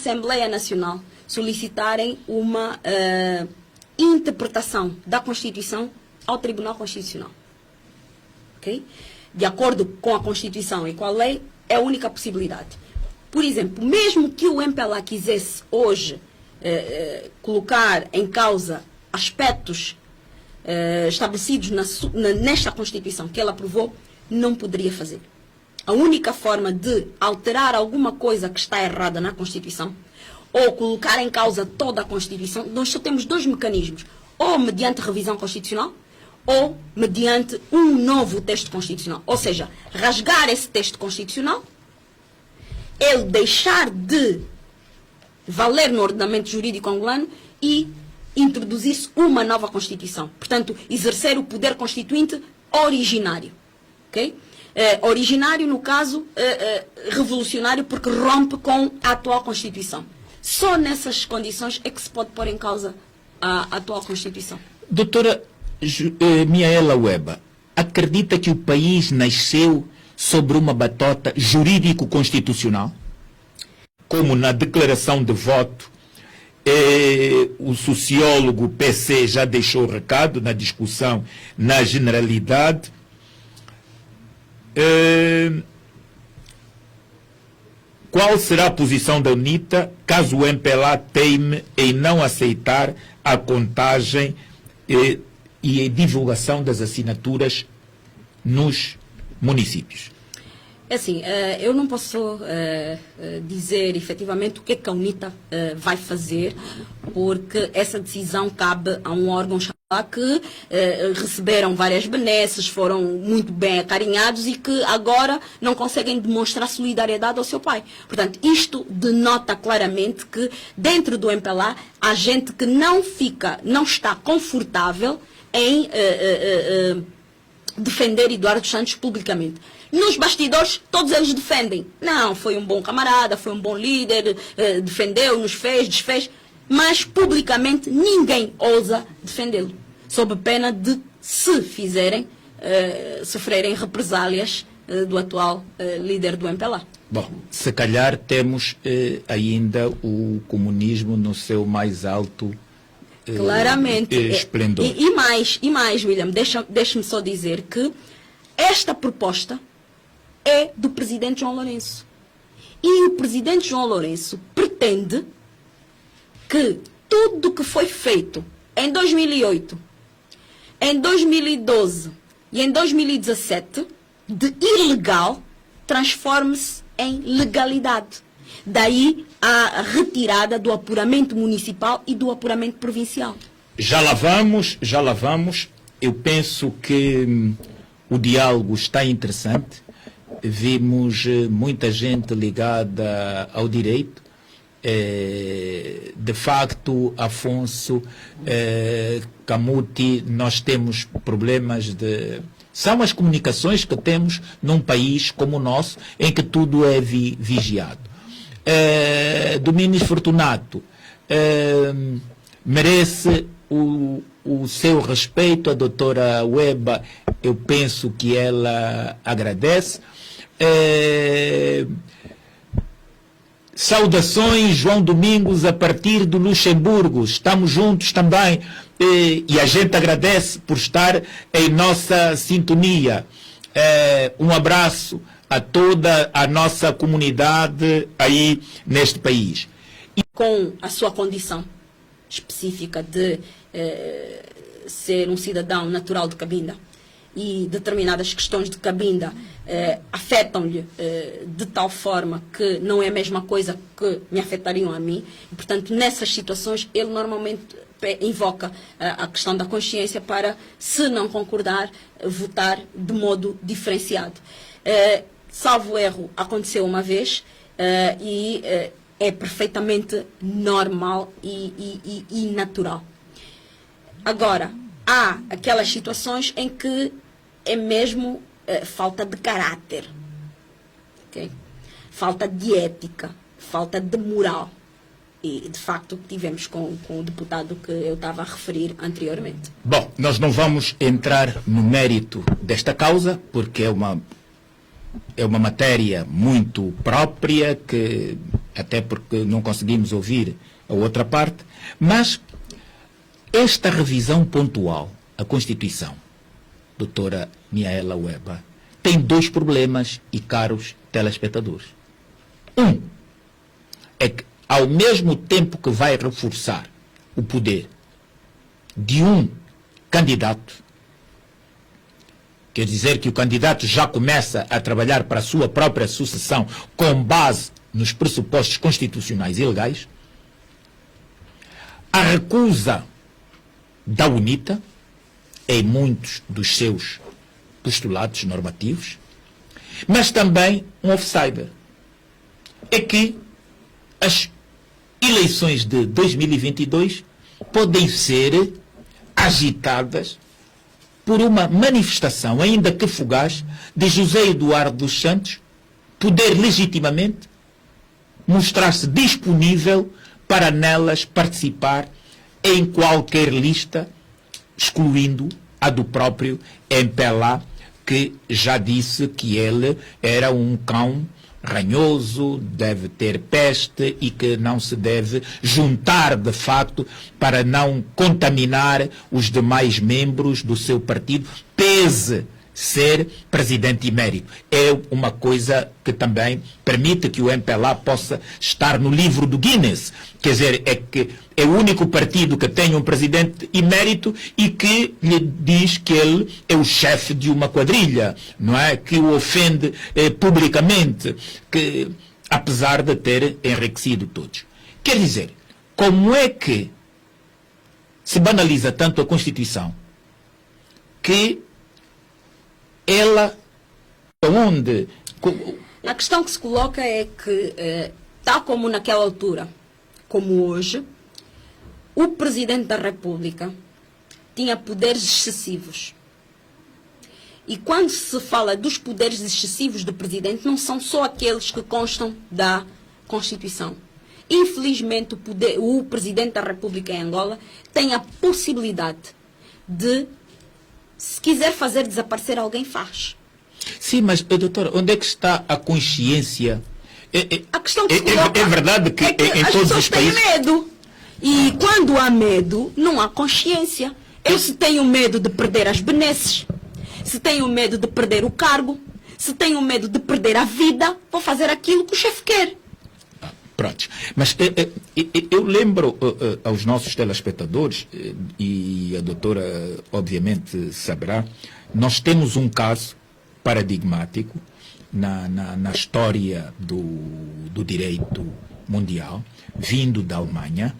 Assembleia Nacional solicitarem uma interpretação da Constituição ao Tribunal Constitucional. Okay? De acordo com a Constituição e com a lei, é a única possibilidade. Por exemplo, mesmo que o MPLA quisesse hoje colocar em causa aspectos estabelecidos nesta Constituição que ela aprovou, não poderia fazer. A única forma de alterar alguma coisa que está errada na Constituição ou colocar em causa toda a Constituição, nós só temos dois mecanismos, ou mediante revisão constitucional ou mediante um novo texto constitucional. Ou seja, rasgar esse texto constitucional, ele deixar de valer no ordenamento jurídico angolano e introduzir-se uma nova Constituição. Portanto, exercer o poder constituinte originário. Okay? Originário, no caso, revolucionário, porque rompe com a atual Constituição. Só nessas condições é que se pode pôr em causa a atual Constituição. Doutora Miaela Weba, acredita que o país nasceu sobre uma batota jurídico-constitucional? Como na declaração de voto, o sociólogo PC já deixou o recado na discussão na generalidade. Qual será a posição da UNITA caso o MPLA teime em não aceitar a contagem e a divulgação das assinaturas nos municípios? É assim, eu não posso dizer efetivamente o que é que a UNITA vai fazer, porque essa decisão cabe a um órgão que receberam várias benesses, foram muito bem acarinhados e que agora não conseguem demonstrar solidariedade ao seu pai. Portanto, isto denota claramente que dentro do MPLA há gente que não está confortável em defender Eduardo Santos publicamente. Nos bastidores, todos eles defendem. Não, foi um bom camarada, foi um bom líder, defendeu, nos fez, desfez. Mas, publicamente, ninguém ousa defendê-lo. Sob pena de, se fizerem, sofrerem represálias do atual líder do MPLA. Bom, se calhar temos ainda o comunismo no seu mais alto claramente esplendor. E mais, William, deixa-me só dizer que esta proposta é do presidente João Lourenço. E o presidente João Lourenço pretende que tudo que foi feito em 2008, em 2012 e em 2017 de ilegal transforme-se em legalidade. Daí a retirada do apuramento municipal e do apuramento provincial. Já lá vamos. Eu penso que o diálogo está interessante. Vimos muita gente ligada ao direito. De facto, Afonso, Camuti, nós temos problemas de... São as comunicações que temos num país como o nosso, em que tudo é vigiado. Domingos Fortunato merece o seu respeito. A doutora Weba, eu penso que ela agradece. Saudações, João Domingos, a partir do Luxemburgo. Estamos juntos também. E a gente agradece por estar em nossa sintonia. Um abraço a toda a nossa comunidade aí neste país. E com a sua condição específica de ser um cidadão natural de Cabinda e determinadas questões de Cabinda afetam-lhe de tal forma que não é a mesma coisa que me afetariam a mim. E, portanto, nessas situações, ele normalmente invoca a questão da consciência para, se não concordar, votar de modo diferenciado. Salvo erro, aconteceu uma vez e é perfeitamente normal e natural. Agora, há aquelas situações em que é mesmo falta de caráter, okay? Falta de ética, falta de moral. E, de facto, tivemos com o deputado que eu estava a referir anteriormente. Bom, nós não vamos entrar no mérito desta causa, porque é uma matéria muito própria, que até porque não conseguimos ouvir a outra parte, mas esta revisão pontual à Constituição, doutora Miaela Ueba, tem dois problemas, e caros telespectadores. Um, é que ao mesmo tempo que vai reforçar o poder de um candidato, quer dizer que o candidato já começa a trabalhar para a sua própria sucessão com base nos pressupostos constitucionais e legais, a recusa da UNITA em muitos dos seus postulados normativos, mas também um outsider. É que as eleições de 2022 podem ser agitadas por uma manifestação, ainda que fugaz, de José Eduardo dos Santos poder legitimamente mostrar-se disponível para nelas participar em qualquer lista, excluindo a do próprio MPLA, que já disse que ele era um cão ranhoso, deve ter peste e que não se deve juntar de facto para não contaminar os demais membros do seu partido, pese ser presidente emérito. É uma coisa que também permite que o MPLA possa estar no livro do Guinness. Quer dizer, é que é o único partido que tem um presidente emérito e que lhe diz que ele é o chefe de uma quadrilha, não é? Que o ofende publicamente, que, apesar de ter enriquecido todos. Quer dizer, como é que se banaliza tanto a Constituição que ela, onde... A questão que se coloca é que, tal como naquela altura, como hoje, o Presidente da República tinha poderes excessivos. E quando se fala dos poderes excessivos do Presidente, não são só aqueles que constam da Constituição. Infelizmente, o Presidente da República em Angola tem a possibilidade de, se quiser fazer desaparecer alguém, faz. Sim, mas, doutora, onde é que está a consciência? A questão que se coloca é verdade que, em todos os países... têm medo. E quando há medo, não há consciência. Eu, se tenho medo de perder as benesses, se tenho medo de perder o cargo, se tenho medo de perder a vida, vou fazer aquilo que o chefe quer. Pronto. Mas eu lembro aos nossos telespectadores, e a doutora obviamente saberá, nós temos um caso paradigmático na história do direito mundial, vindo da Alemanha,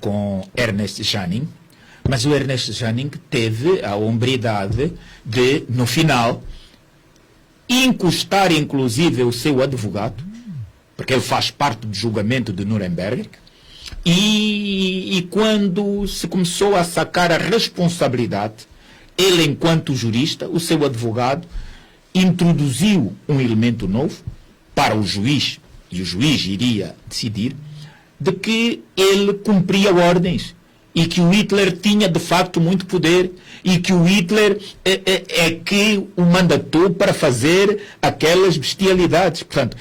com Ernest Janning, mas o Ernest Janning teve a hombridade de, no final, encostar inclusive o seu advogado, porque ele faz parte do julgamento de Nuremberg, e quando se começou a sacar a responsabilidade, ele, enquanto jurista, o seu advogado, introduziu um elemento novo para o juiz, e o juiz iria decidir, de que ele cumpria ordens e que o Hitler tinha de facto muito poder e que o Hitler é que o mandatou para fazer aquelas bestialidades. Portanto,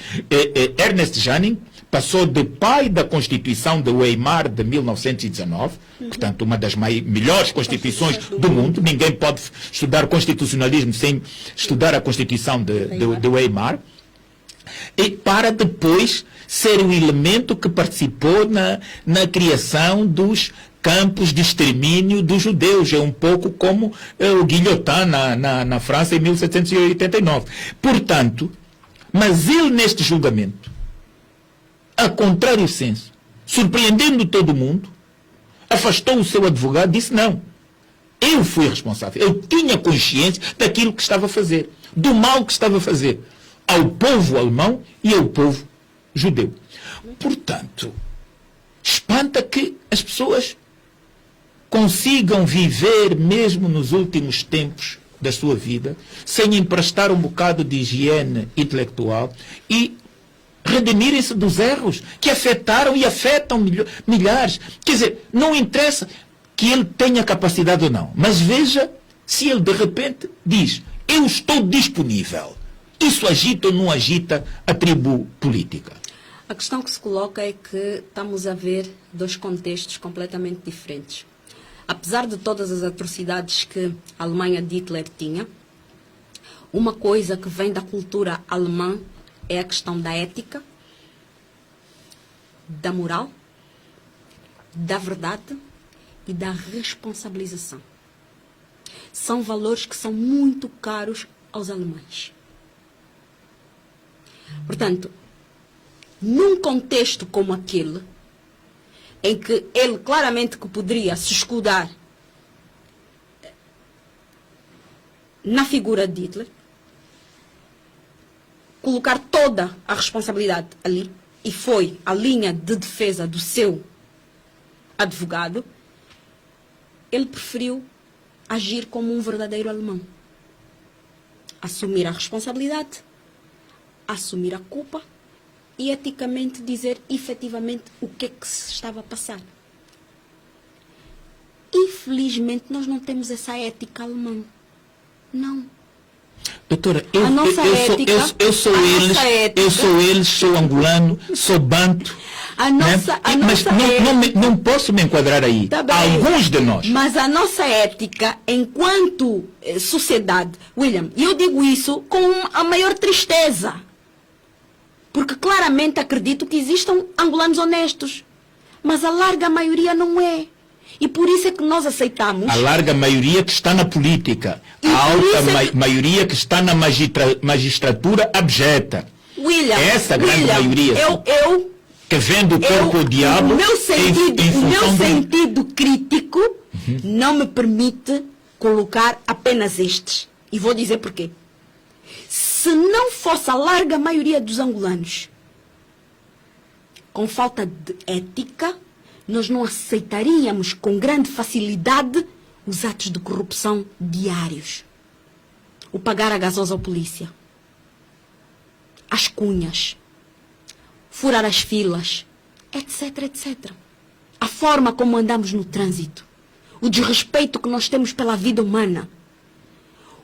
Ernest Janning passou de pai da Constituição de Weimar de 1919, portanto, uma das melhores constituições do mundo. Ninguém pode estudar constitucionalismo sem estudar a Constituição de Weimar. E para depois ser o elemento que participou na criação dos campos de extermínio dos judeus. É um pouco como o Guillotin na França em 1789. Portanto, mas ele neste julgamento, a contrário senso, surpreendendo todo mundo, afastou o seu advogado e disse: não, eu fui responsável, eu tinha consciência daquilo que estava a fazer, do mal que estava a fazer ao povo alemão e ao povo judeu. Portanto, espanta que as pessoas consigam viver, mesmo nos últimos tempos da sua vida, sem emprestar um bocado de higiene intelectual e redimirem-se dos erros que afetaram e afetam milhares. Quer dizer, não interessa que ele tenha capacidade ou não, mas veja se ele de repente diz: eu estou disponível. Isso agita ou não agita a tribo política? A questão que se coloca é que estamos a ver dois contextos completamente diferentes. Apesar de todas as atrocidades que a Alemanha de Hitler tinha, uma coisa que vem da cultura alemã é a questão da ética, da moral, da verdade e da responsabilização. São valores que são muito caros aos alemães. Portanto, num contexto como aquele, em que ele claramente que poderia se escudar na figura de Hitler, colocar toda a responsabilidade ali, e foi a linha de defesa do seu advogado, ele preferiu agir como um verdadeiro alemão. Assumir a responsabilidade, assumir a culpa e eticamente dizer efetivamente o que é que se estava a passar. Infelizmente, nós não temos essa ética alemã. Não. Doutora, eu sou eles, sou angolano, sou banto. Mas não posso me enquadrar aí. Tá bem, alguns de nós. Mas a nossa ética, enquanto sociedade, William, e eu digo isso com a maior tristeza, porque claramente acredito que existam angolanos honestos, mas a larga maioria não é. E por isso é que nós aceitamos... A larga maioria que está na política. A alta maioria que está na magistratura abjeta. William, essa grande maioria. Que vende o corpo ao diabo. O meu sentido crítico não me permite colocar apenas estes. E vou dizer porquê. Se não fosse a larga maioria dos angolanos com falta de ética, nós não aceitaríamos com grande facilidade os atos de corrupção diários. O pagar a gasosa à polícia, as cunhas, furar as filas, etc, etc. A forma como andamos no trânsito, o desrespeito que nós temos pela vida humana,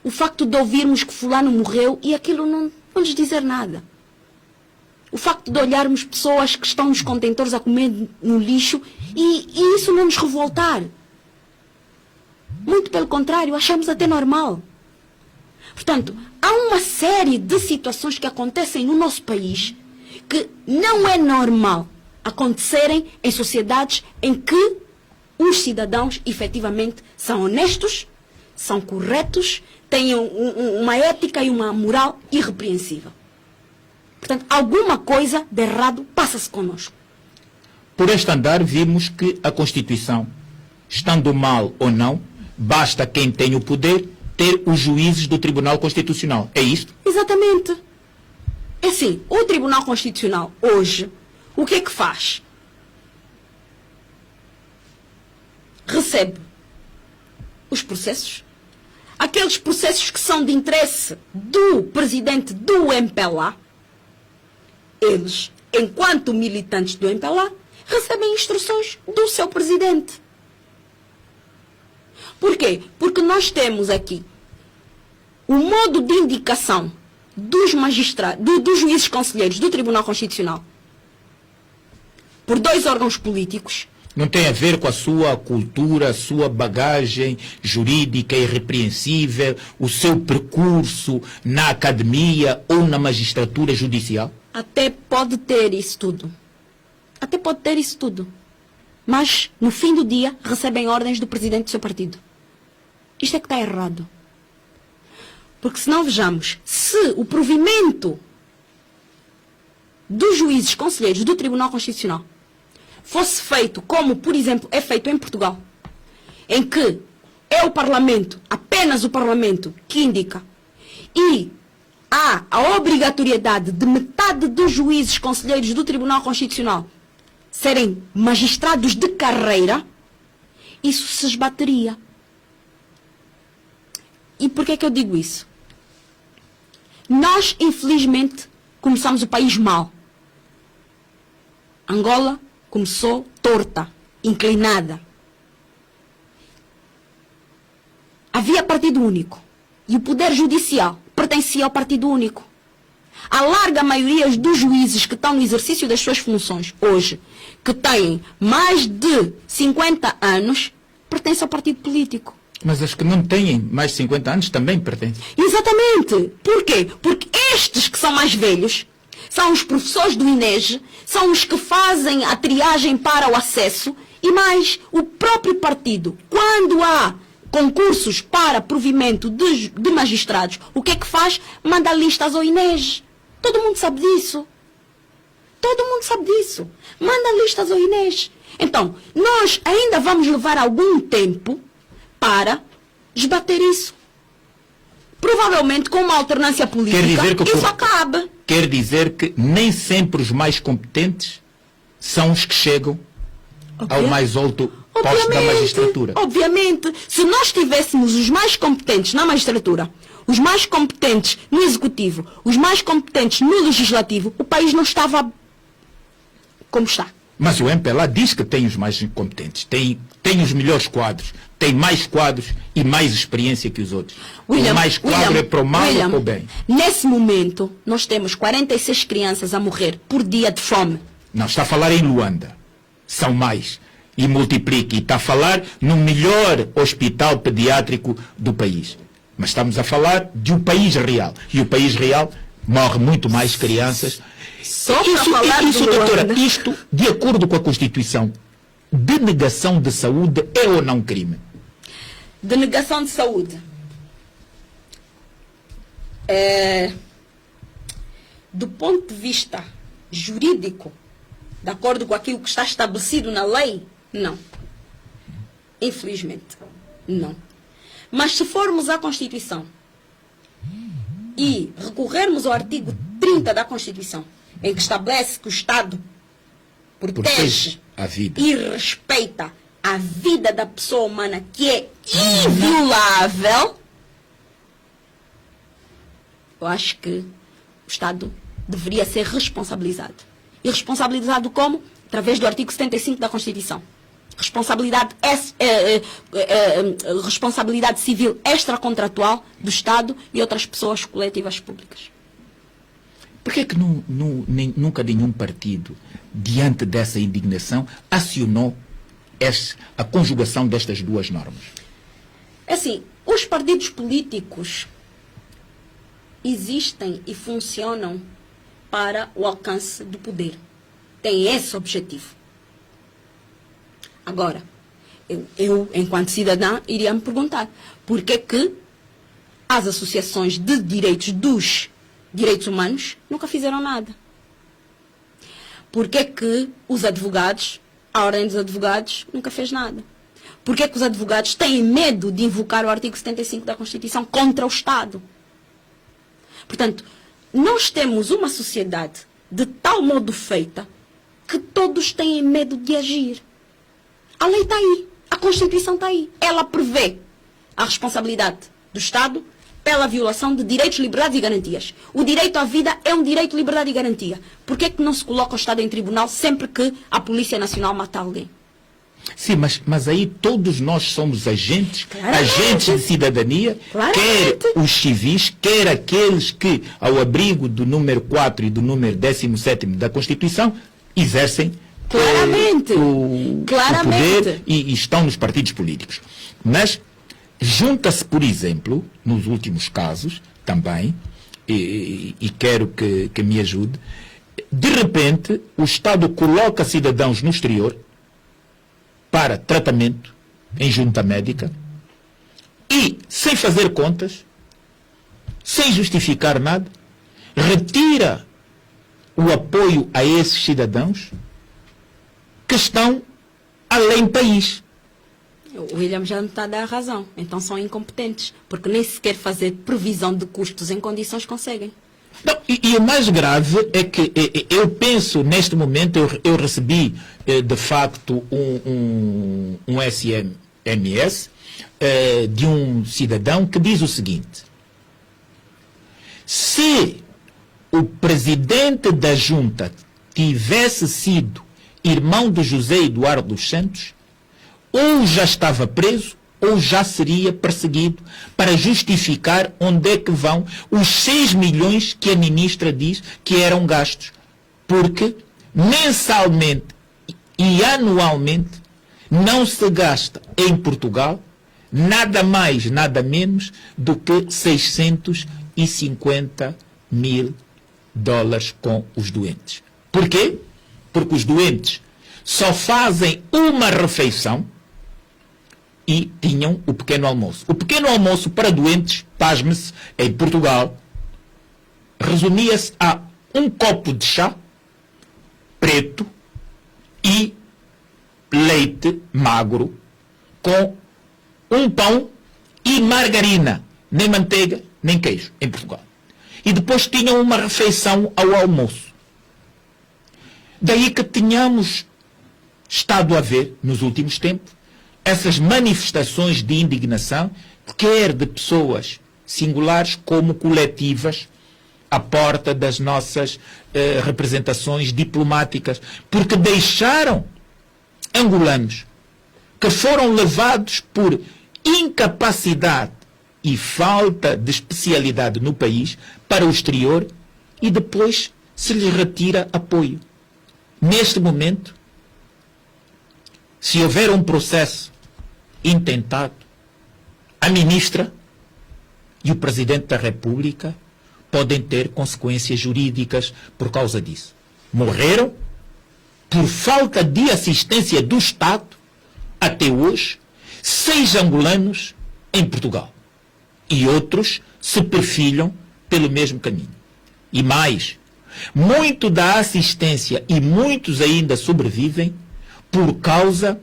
o facto de ouvirmos que fulano morreu e aquilo não nos dizer nada. O facto de olharmos pessoas que estão nos contentores a comer no lixo e isso não nos revoltar. Muito pelo contrário, achamos até normal. Portanto, há uma série de situações que acontecem no nosso país que não é normal acontecerem em sociedades em que os cidadãos efetivamente são honestos, são corretos, têm uma ética e uma moral irrepreensível. Portanto, alguma coisa de errado passa-se connosco. Por este andar, vimos que a Constituição, estando mal ou não, basta quem tem o poder ter os juízes do Tribunal Constitucional. É isto? Exatamente. É assim, o Tribunal Constitucional, hoje, o que é que faz? Recebe os processos, aqueles processos que são de interesse do presidente do MPLA, eles, enquanto militantes do MPLA, recebem instruções do seu presidente. Por quê? Porque nós temos aqui o modo de indicação dos magistrados, dos juízes conselheiros do Tribunal Constitucional por dois órgãos políticos. Não tem a ver com a sua cultura, a sua bagagem jurídica irrepreensível, o seu percurso na academia ou na magistratura judicial? Até pode ter isso tudo. Até pode ter isso tudo. Mas, no fim do dia, recebem ordens do presidente do seu partido. Isto é que está errado. Porque se não vejamos, se o provimento dos juízes conselheiros do Tribunal Constitucional fosse feito como, por exemplo, é feito em Portugal, em que é o Parlamento, apenas o Parlamento, que indica, e há a obrigatoriedade de metade dos juízes conselheiros do Tribunal Constitucional serem magistrados de carreira, isso se esbateria. E por que é que eu digo isso? Nós, infelizmente, começamos o país mal. Angola começou torta, inclinada. Havia partido único. E o poder judicial pertencia ao partido único. A larga maioria dos juízes que estão no exercício das suas funções hoje, que têm mais de 50 anos, pertencem ao partido político. Mas as que não têm mais de 50 anos também pertencem. Exatamente. Por quê? Porque estes que são mais velhos são os professores do INEG, são os que fazem a triagem para o acesso e mais o próprio partido. Quando há concursos para provimento de magistrados, o que é que faz? Manda listas ao INEG. Todo mundo sabe disso. Todo mundo sabe disso. Manda listas ao INEG. Então, nós ainda vamos levar algum tempo para esbater isso. Provavelmente com uma alternância política, isso acaba. Quer dizer que nem sempre os mais competentes são os que chegam ao mais alto posto da magistratura. Obviamente, se nós tivéssemos os mais competentes na magistratura, os mais competentes no executivo, os mais competentes no legislativo, o país não estava como está. Mas o MPLA diz que tem os mais competentes, tem os melhores quadros, tem mais quadros e mais experiência que os outros. O mais quadro é para o mal ou para o bem? Nesse momento, nós temos 46 crianças a morrer por dia de fome. Não, está a falar em Luanda. São mais. E multiplique. E está a falar no melhor hospital pediátrico do país. Mas estamos a falar de um país real. E o país real morre muito mais crianças. Só para falar de doutora, isto, de acordo com a Constituição, denegação de saúde é ou não crime? Denegação de saúde. Do ponto de vista jurídico, de acordo com aquilo que está estabelecido na lei, não. Infelizmente, não. Mas se formos à Constituição e recorrermos ao artigo 30 da Constituição, em que estabelece que o Estado protege a vida e respeita a vida da pessoa humana, que é inviolável, eu acho que o Estado deveria ser responsabilizado. E responsabilizado como? Através do artigo 75 da Constituição. Responsabilidade civil extracontratual do Estado e outras pessoas coletivas públicas. Por que é que nunca nenhum partido, diante dessa indignação, acionou a conjugação destas duas normas? Assim, os partidos políticos existem e funcionam para o alcance do poder. Tem esse objetivo. Agora, eu enquanto cidadã, iria me perguntar por que que as associações de direitos dos direitos humanos nunca fizeram nada? Por que que os advogados, a Ordem dos Advogados, nunca fez nada? Por que que os advogados têm medo de invocar o artigo 75 da Constituição contra o Estado? Portanto, nós temos uma sociedade de tal modo feita que todos têm medo de agir. A lei está aí, a Constituição está aí. Ela prevê a responsabilidade do Estado pela violação de direitos, liberdades e garantias. O direito à vida é um direito, liberdade e garantia. Por que é que não se coloca o Estado em tribunal sempre que a Polícia Nacional mata alguém? Sim, mas aí todos nós somos agentes de cidadania, quer os civis, quer aqueles que, ao abrigo do número 4 e do número 17º da Constituição, exercem o poder e estão nos partidos políticos. Mas junta-se, por exemplo, nos últimos casos, também, e quero que me ajude, de repente o Estado coloca cidadãos no exterior para tratamento em junta médica e, sem fazer contas, sem justificar nada, retira o apoio a esses cidadãos que estão além do país. O William já me está a dar a razão. Então são incompetentes, porque nem sequer fazer previsão de custos em condições conseguem. Não, e o mais grave é que eu penso, neste momento, eu recebi, de facto, um SMS de um cidadão que diz o seguinte: se o presidente da junta tivesse sido irmão de José Eduardo dos Santos, ou já estava preso, ou já seria perseguido para justificar onde é que vão os 6 milhões que a ministra diz que eram gastos. Porque mensalmente e anualmente não se gasta em Portugal nada mais, nada menos do que 650 mil dólares com os doentes. Porquê? Porque os doentes só fazem uma refeição e tinham o pequeno almoço. O pequeno almoço para doentes, pasme-se, em Portugal, resumia-se a um copo de chá preto e leite magro com um pão e margarina, nem manteiga, nem queijo, em Portugal. E depois tinham uma refeição ao almoço. Daí que tínhamos estado a ver, nos últimos tempos, essas manifestações de indignação, quer de pessoas singulares como coletivas, à porta das nossas representações diplomáticas, porque deixaram angolanos que foram levados por incapacidade e falta de especialidade no país para o exterior e depois se lhes retira apoio. Neste momento, se houver um processo intentado, a ministra e o Presidente da República podem ter consequências jurídicas por causa disso. Morreram por falta de assistência do Estado, até hoje, 6 angolanos em Portugal. E outros se perfilham pelo mesmo caminho. E mais, muito da assistência e muitos ainda sobrevivem por causa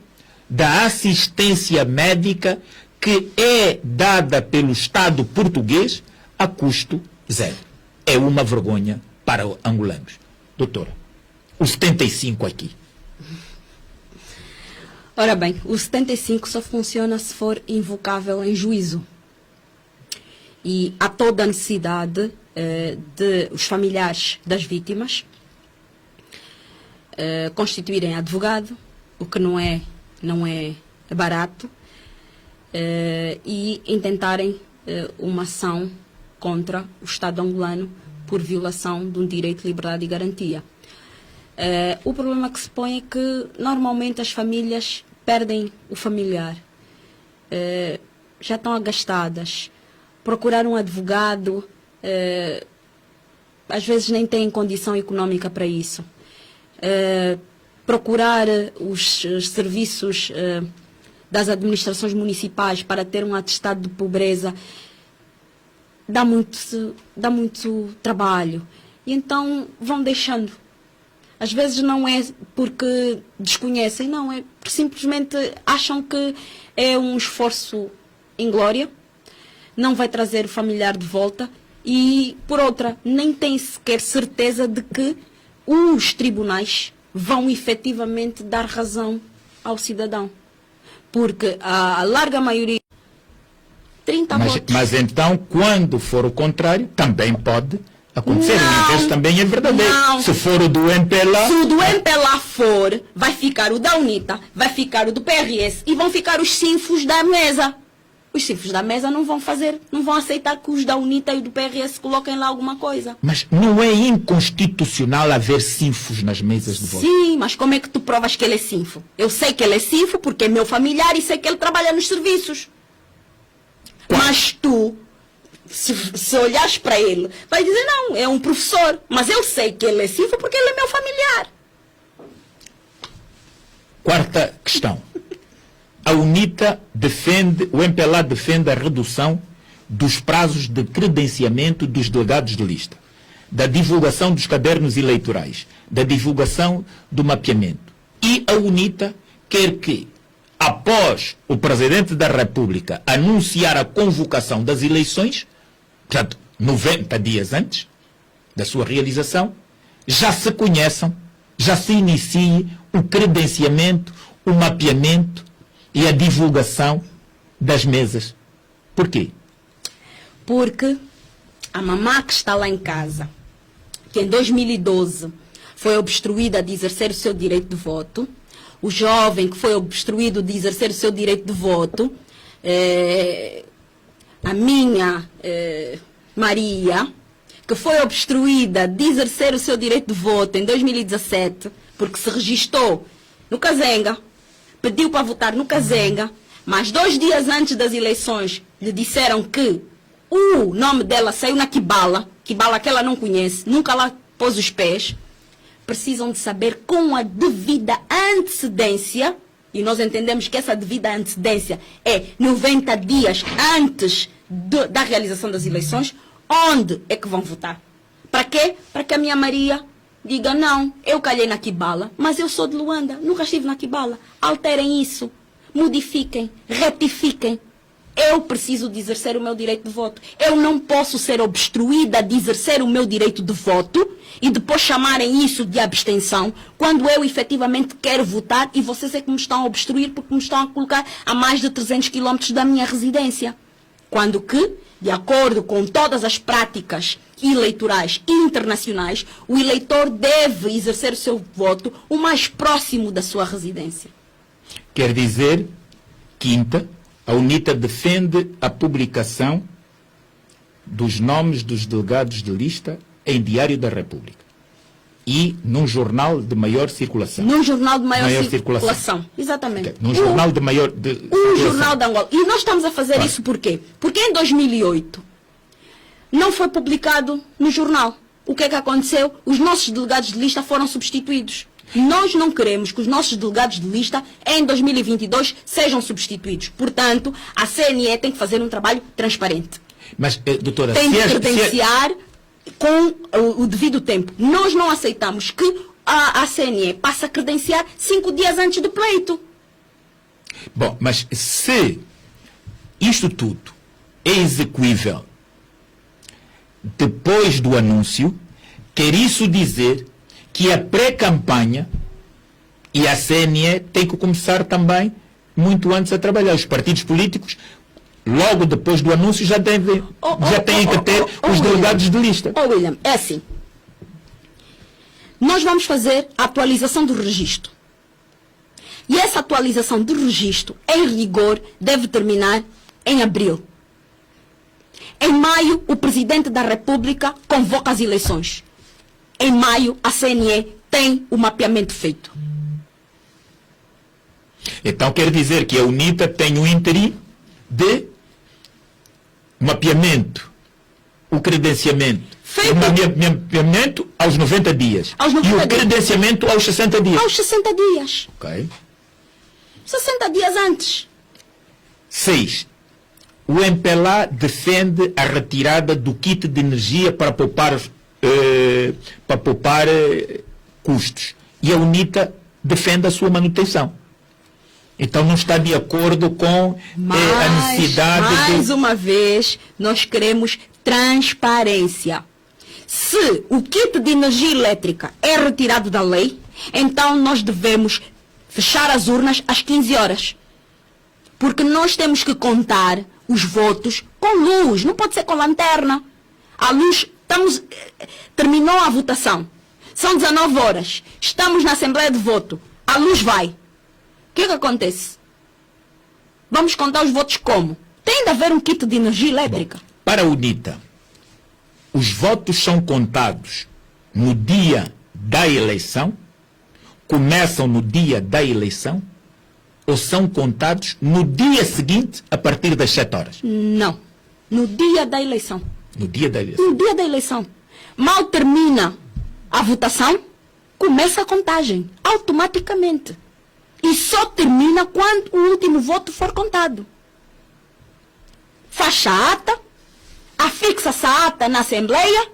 da assistência médica que é dada pelo Estado português a custo zero. É uma vergonha para os angolanos. Doutora, os 75 aqui. Ora bem, o 75 só funciona se for invocável em juízo. E há toda a necessidade de os familiares das vítimas constituírem advogado, o que não é barato, e intentarem uma ação contra o Estado angolano por violação de um direito de liberdade e garantia. O problema que se põe é que normalmente as famílias perdem o familiar, já estão agastadas, procurar um advogado, às vezes nem têm condição económica para isso. Procurar os serviços das administrações municipais para ter um atestado de pobreza dá muito trabalho. E então vão deixando. Às vezes não é porque desconhecem, não, é porque simplesmente acham que é um esforço inglória, não vai trazer o familiar de volta e, por outra, nem têm sequer certeza de que os tribunais vão efetivamente dar razão ao cidadão. Porque a larga maioria... 30 votos. Mas então, quando for o contrário, também pode acontecer. Não, isso também é verdadeiro. não. Se for o do MPLA... Se o do MPLA for, vai ficar o da UNITA, vai ficar o do PRS e vão ficar os sinfos da mesa. Os sinfos da mesa não vão aceitar que os da UNITA e do PRS coloquem lá alguma coisa. Mas não é inconstitucional haver sinfos nas mesas de voto? Sim, mas como é que tu provas que ele é sinfo? Eu sei que ele é sinfo porque é meu familiar e sei que ele trabalha nos serviços. Mas tu, se olhares para ele, vai dizer, não, é um professor. Mas eu sei que ele é sinfo porque ele é meu familiar. Quarta questão. A UNITA defende, o MPLA defende a redução dos prazos de credenciamento dos delegados de lista, da divulgação dos cadernos eleitorais, da divulgação do mapeamento. E a UNITA quer que, após o Presidente da República anunciar a convocação das eleições, portanto, 90 dias antes da sua realização, já se conheçam, já se inicie o credenciamento, o mapeamento e a divulgação das mesas. Por quê? Porque a mamá que está lá em casa, que em 2012 foi obstruída de exercer o seu direito de voto, o jovem que foi obstruído de exercer o seu direito de voto, a minha Maria, que foi obstruída de exercer o seu direito de voto em 2017, porque se registrou no Kazenga, pediu para votar no Kazenga, mas 2 dias antes das eleições lhe disseram que o nome dela saiu na Kibala que ela não conhece, nunca lá pôs os pés. Precisam de saber com a devida antecedência, e nós entendemos que essa devida antecedência é 90 dias antes da realização das eleições, onde é que vão votar. Para quê? Para que a minha Maria diga, não, eu calhei na Kibala, mas eu sou de Luanda, nunca estive na Kibala. Alterem isso, modifiquem, retifiquem. Eu preciso de exercer o meu direito de voto. Eu não posso ser obstruída de exercer o meu direito de voto e depois chamarem isso de abstenção, quando eu efetivamente quero votar e vocês é que me estão a obstruir porque me estão a colocar a mais de 300 quilómetros da minha residência. Quando que, de acordo com todas as práticas eleitorais internacionais, o eleitor deve exercer o seu voto o mais próximo da sua residência. Quer dizer, quinta, a UNITA defende a publicação dos nomes dos delegados de lista em Diário da República e num jornal de maior circulação. Num jornal de maior circulação. Exatamente. Okay. Num jornal de maior circulação. Jornal de Angola. E nós estamos a fazer isso por quê? Porque em 2008 não foi publicado no jornal. O que é que aconteceu? Os nossos delegados de lista foram substituídos. Nós não queremos que os nossos delegados de lista em 2022 sejam substituídos. Portanto, a CNE tem que fazer um trabalho transparente. Mas, doutora, tem que credenciar com o devido tempo. Nós não aceitamos que a CNE passe a credenciar 5 dias antes do pleito. Bom, mas se isto tudo é execuível depois do anúncio, quer isso dizer que a pré-campanha e a CNE tem que começar também muito antes a trabalhar. Os partidos políticos, logo depois do anúncio, já têm que ter os delegados de lista. William, é assim. Nós vamos fazer a atualização do registro. E essa atualização do registro, em rigor, deve terminar em abril. Em maio, o Presidente da República convoca as eleições. Em maio, a CNE tem o mapeamento feito. Então quer dizer que a UNITA tem o ínterim de mapeamento, o credenciamento. Feito. O mapeamento aos 90 dias. E o credenciamento aos 60 dias. Aos 60 dias. Ok. 60 dias antes. 6. O MPLA defende a retirada do kit de energia para poupar custos. E a UNITA defende a sua manutenção. Então não está de acordo com a necessidade mais uma vez, nós queremos transparência. Se o kit de energia elétrica é retirado da lei, então nós devemos fechar as urnas às 15 horas. Porque nós temos que contar os votos com luz, não pode ser com lanterna. A luz, terminou a votação. São 19 horas. Estamos na Assembleia de Voto. A luz vai. O que é que acontece? Vamos contar os votos como? Tem de haver um kit de energia elétrica. Bom, para a UNITA, os votos são contados no dia da eleição, começam no dia da eleição, ou são contados no dia seguinte, a partir das 7 horas? Não. No dia da eleição. No dia da eleição. No dia da eleição. Mal termina a votação, começa a contagem. Automaticamente. E só termina quando o último voto for contado. Faz a ata, afixa-se a ata na Assembleia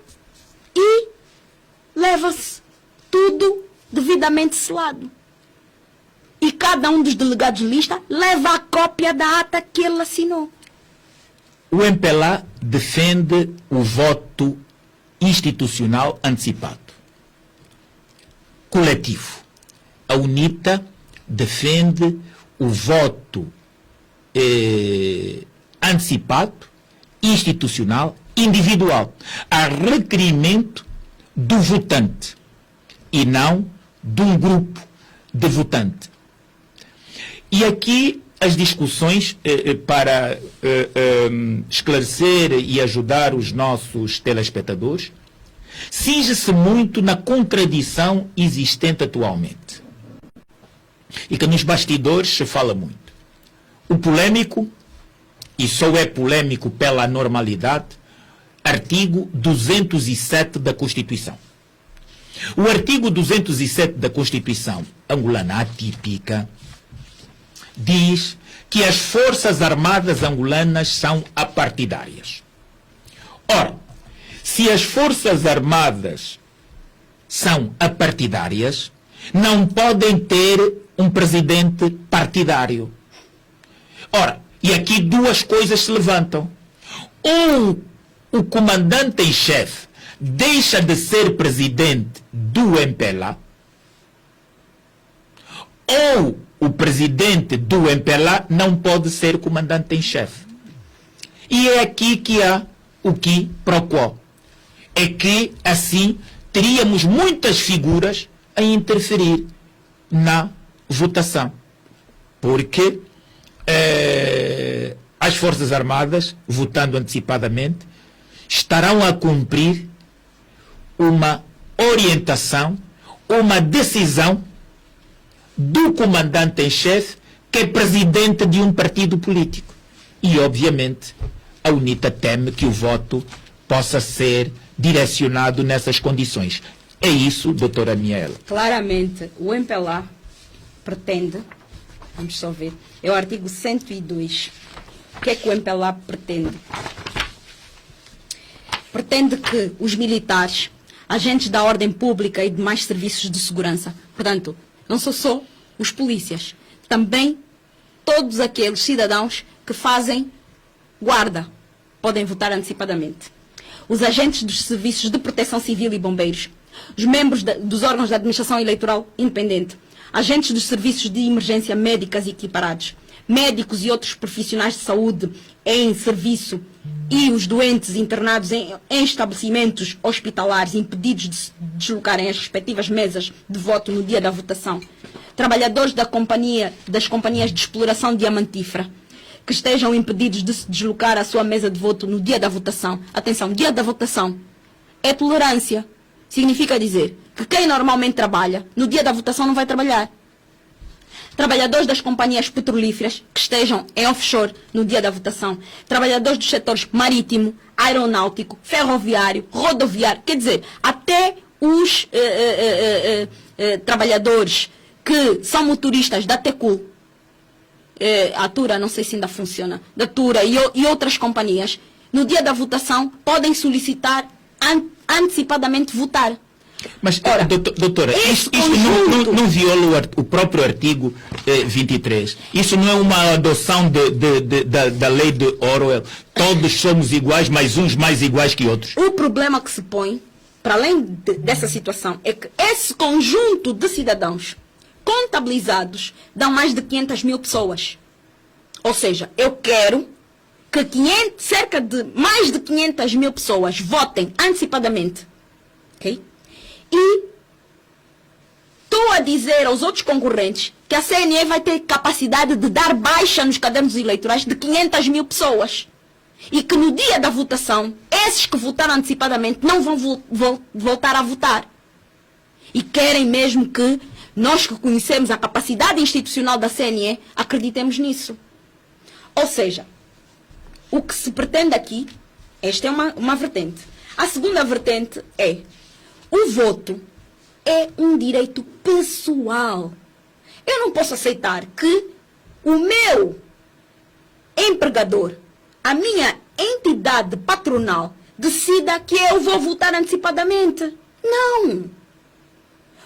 e leva-se tudo devidamente selado. E cada um dos delegados de lista leva a cópia da ata que ele assinou. O MPLA defende o voto institucional antecipado. Coletivo. A UNITA defende o voto antecipado, institucional, individual, a requerimento do votante e não de um grupo de votantes. E aqui as discussões para esclarecer e ajudar os nossos telespectadores cinge-se muito na contradição existente atualmente. E que nos bastidores se fala muito. O polêmico, e só é polêmico pela normalidade, artigo 207 da Constituição. O artigo 207 da Constituição angolana atípica diz que as Forças Armadas angolanas são apartidárias. Ora, se as Forças Armadas são apartidárias, não podem ter um presidente partidário. Ora, e aqui duas coisas se levantam. Ou o comandante em chefe deixa de ser presidente do MPLA, ou o presidente do MPLA não pode ser comandante em chefe. E é aqui que há o qui pro quo. É que, assim, teríamos muitas figuras a interferir na votação. Porque as Forças Armadas, votando antecipadamente, estarão a cumprir uma orientação, uma decisão do comandante em chefe, que é presidente de um partido político. E, obviamente, a UNITA teme que o voto possa ser direcionado nessas condições. É isso, doutora Miela? Claramente, o MPLA pretende, vamos só ver, é o artigo 102. O que é que o MPLA pretende? Pretende que os militares, agentes da ordem pública e demais serviços de segurança, portanto, não são só os polícias, também todos aqueles cidadãos que fazem guarda podem votar antecipadamente. Os agentes dos serviços de proteção civil e bombeiros, os membros dos órgãos da administração eleitoral independente, agentes dos serviços de emergência médicas e equiparados, médicos e outros profissionais de saúde em serviço e os doentes internados em estabelecimentos hospitalares impedidos de se deslocarem às respectivas mesas de voto no dia da votação, trabalhadores das companhias de exploração diamantífera que estejam impedidos de se deslocar à sua mesa de voto no dia da votação. Atenção, dia da votação é tolerância. Significa dizer que quem normalmente trabalha, no dia da votação não vai trabalhar. Trabalhadores das companhias petrolíferas que estejam em offshore no dia da votação. Trabalhadores dos setores marítimo, aeronáutico, ferroviário, rodoviário. Quer dizer, até os trabalhadores que são motoristas da Tecul, a Tura, não sei se ainda funciona, da Tura e outras companhias, no dia da votação podem solicitar antecipadamente votar. Mas, ora, doutora, isso conjunto... não viola o próprio artigo 23. Isso não é uma adoção da lei de Orwell. Todos somos iguais, mas uns mais iguais que outros. O problema que se põe, para além dessa situação, é que esse conjunto de cidadãos contabilizados dão mais de 500 mil pessoas. Ou seja, eu quero que cerca de mais de 500 mil pessoas votem antecipadamente. Ok? E estou a dizer aos outros concorrentes que a CNE vai ter capacidade de dar baixa nos cadernos eleitorais de 500 mil pessoas. E que no dia da votação, esses que votaram antecipadamente não vão voltar a votar. E querem mesmo que nós que conhecemos a capacidade institucional da CNE, acreditemos nisso. Ou seja, o que se pretende aqui, esta é uma vertente. A segunda vertente é, o voto é um direito pessoal. Eu não posso aceitar que o meu empregador, a minha entidade patronal, decida que eu vou votar antecipadamente. Não!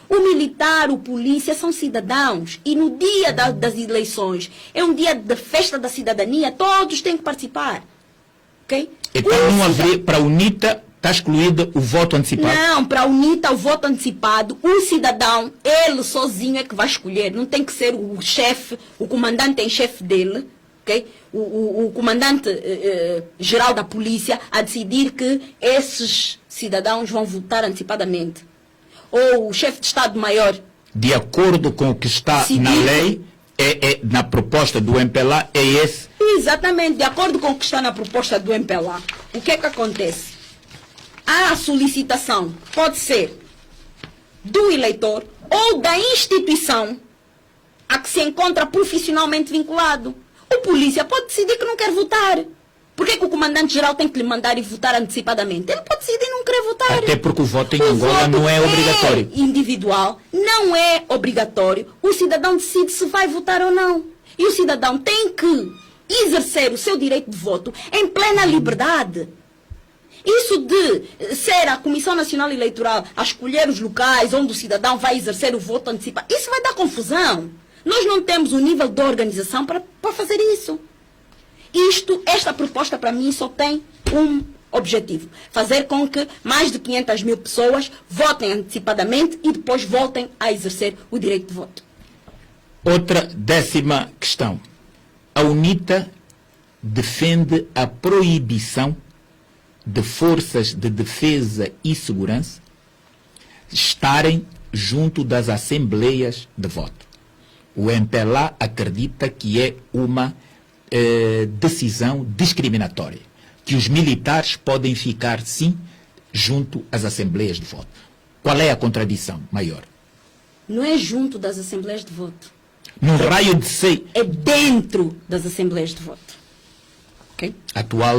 O militar, o polícia são cidadãos. E no dia das eleições, é um dia de festa da cidadania, todos têm que participar. Ok? Então não haveria, para a UNITA, está excluído o voto antecipado? Não, para a UNITA, o voto antecipado, o cidadão, ele sozinho é que vai escolher. Não tem que ser o chefe, o comandante em chefe dele, ok? O comandante geral da polícia a decidir que esses cidadãos vão votar antecipadamente. Ou o chefe de Estado-Maior. De acordo com o que está na lei, na proposta do MPLA é esse? Exatamente, de acordo com o que está na proposta do MPLA. O que é que acontece? A solicitação pode ser do eleitor ou da instituição a que se encontra profissionalmente vinculado. O polícia pode decidir que não quer votar. Por que o comandante-geral tem que lhe mandar ir votar antecipadamente? Ele pode decidir não querer votar. Até porque o voto em Angola não é obrigatório. É individual, não é obrigatório. O cidadão decide se vai votar ou não. E o cidadão tem que exercer o seu direito de voto em plena liberdade. Isso de ser a Comissão Nacional Eleitoral a escolher os locais onde o cidadão vai exercer o voto antecipado, isso vai dar confusão. Nós não temos o nível de organização para fazer isso. Esta proposta para mim só tem um objetivo. Fazer com que mais de 500 mil pessoas votem antecipadamente e depois voltem a exercer o direito de voto. Outra 10ª questão. A UNITA defende a proibição de forças de defesa e segurança estarem junto das assembleias de voto. O MPLA acredita que é uma decisão discriminatória, que os militares podem ficar, sim, junto às assembleias de voto. Qual é a contradição maior? Não é junto das assembleias de voto. Num raio de 100... É dentro das assembleias de voto. Okay? A atual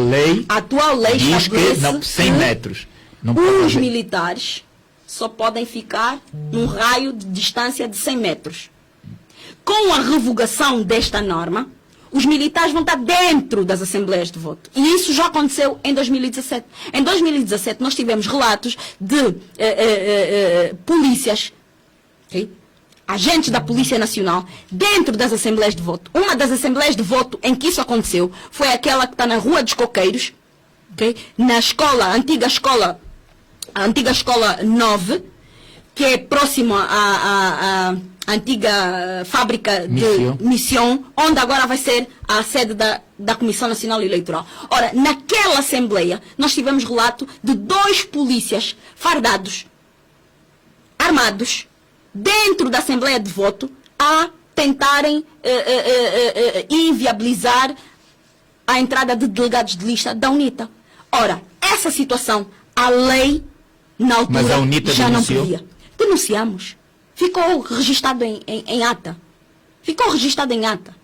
lei diz que não, 100 metros. Não os militares só podem ficar num raio de distância de 100 metros. Com a revogação desta norma, os militares vão estar dentro das assembleias de voto. E isso já aconteceu em 2017. Em 2017 nós tivemos relatos de polícias, okay? Agentes da Polícia Nacional, dentro das assembleias de voto. Uma das assembleias de voto em que isso aconteceu foi aquela que está na Rua dos Coqueiros, okay? Na escola, a antiga escola 9, que é próxima à antiga fábrica de Mission, onde agora vai ser a sede da Comissão Nacional Eleitoral. Ora, naquela assembleia, nós tivemos relato de 2 polícias fardados, armados, dentro da assembleia de voto, a tentarem inviabilizar a entrada de delegados de lista da UNITA. Ora, essa situação, a lei, na altura, mas a UNITA já denunciou? não previa. Denunciamos. Ficou registado em ata. Ficou registado em ata.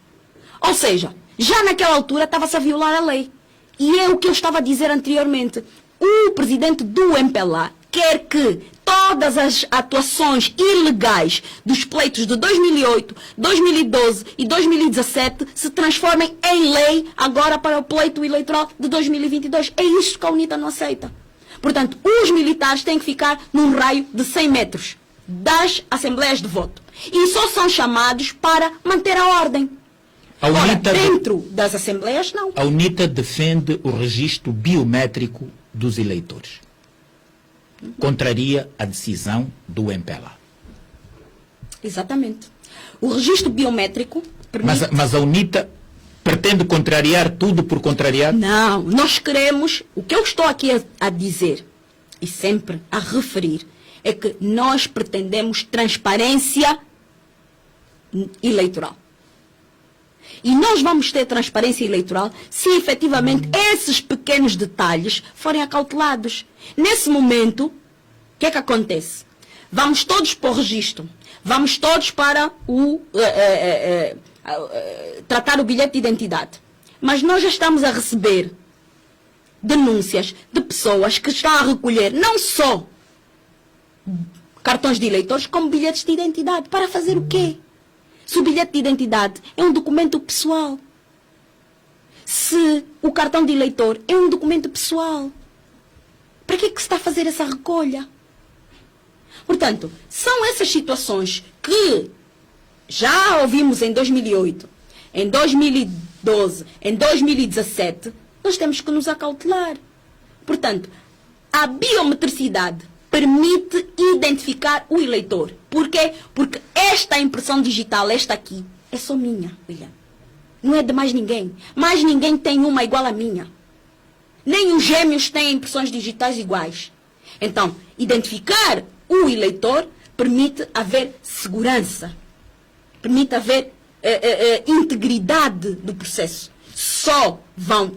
Ou seja, já naquela altura estava-se a violar a lei. E é o que eu estava a dizer anteriormente. O presidente do MPLA quer que todas as atuações ilegais dos pleitos de 2008, 2012 e 2017 se transformem em lei agora para o pleito eleitoral de 2022. É isso que a UNITA não aceita. Portanto, os militares têm que ficar num raio de 100 metros das assembleias de voto. E só são chamados para manter a ordem. Ora, dentro das assembleias, não. A UNITA defende o registro biométrico dos eleitores. Contraria a decisão do MPLA. Exatamente. O registro biométrico permite... Mas a UNITA pretende contrariar tudo por contrariar? Não, nós queremos... O que eu estou aqui a dizer, e sempre a referir, é que nós pretendemos transparência eleitoral. E nós vamos ter transparência eleitoral se efetivamente esses pequenos detalhes forem acautelados. Nesse momento, o que é que acontece? Vamos todos para o registro. Vamos todos para tratar o bilhete de identidade. Mas nós já estamos a receber denúncias de pessoas que estão a recolher não só cartões de eleitores, como bilhetes de identidade. Para fazer o quê? Se o bilhete de identidade é um documento pessoal. Se o cartão de eleitor é um documento pessoal. Para que é que se está a fazer essa recolha? Portanto, são essas situações que já ouvimos em 2008, em 2012, em 2017, nós temos que nos acautelar. Portanto, a biometricidade permite identificar o eleitor. Por quê? Porque esta impressão digital, esta aqui, é só minha, William. Não é de mais ninguém. Mais ninguém tem uma igual à minha. Nem os gêmeos têm impressões digitais iguais. Então, identificar o eleitor permite haver segurança. Permite haver integridade do processo. Só vão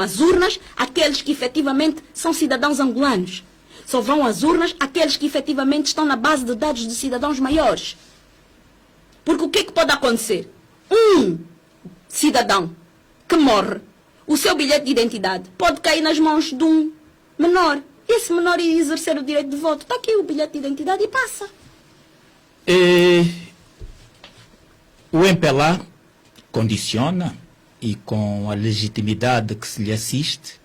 às urnas aqueles que efetivamente são cidadãos angolanos. Só vão às urnas aqueles que efetivamente estão na base de dados de cidadãos maiores. Porque o que é que pode acontecer? Um cidadão que morre, o seu bilhete de identidade pode cair nas mãos de um menor. Esse menor ia exercer o direito de voto. Está aqui o bilhete de identidade e passa. O MPLA condiciona, e com a legitimidade que se lhe assiste,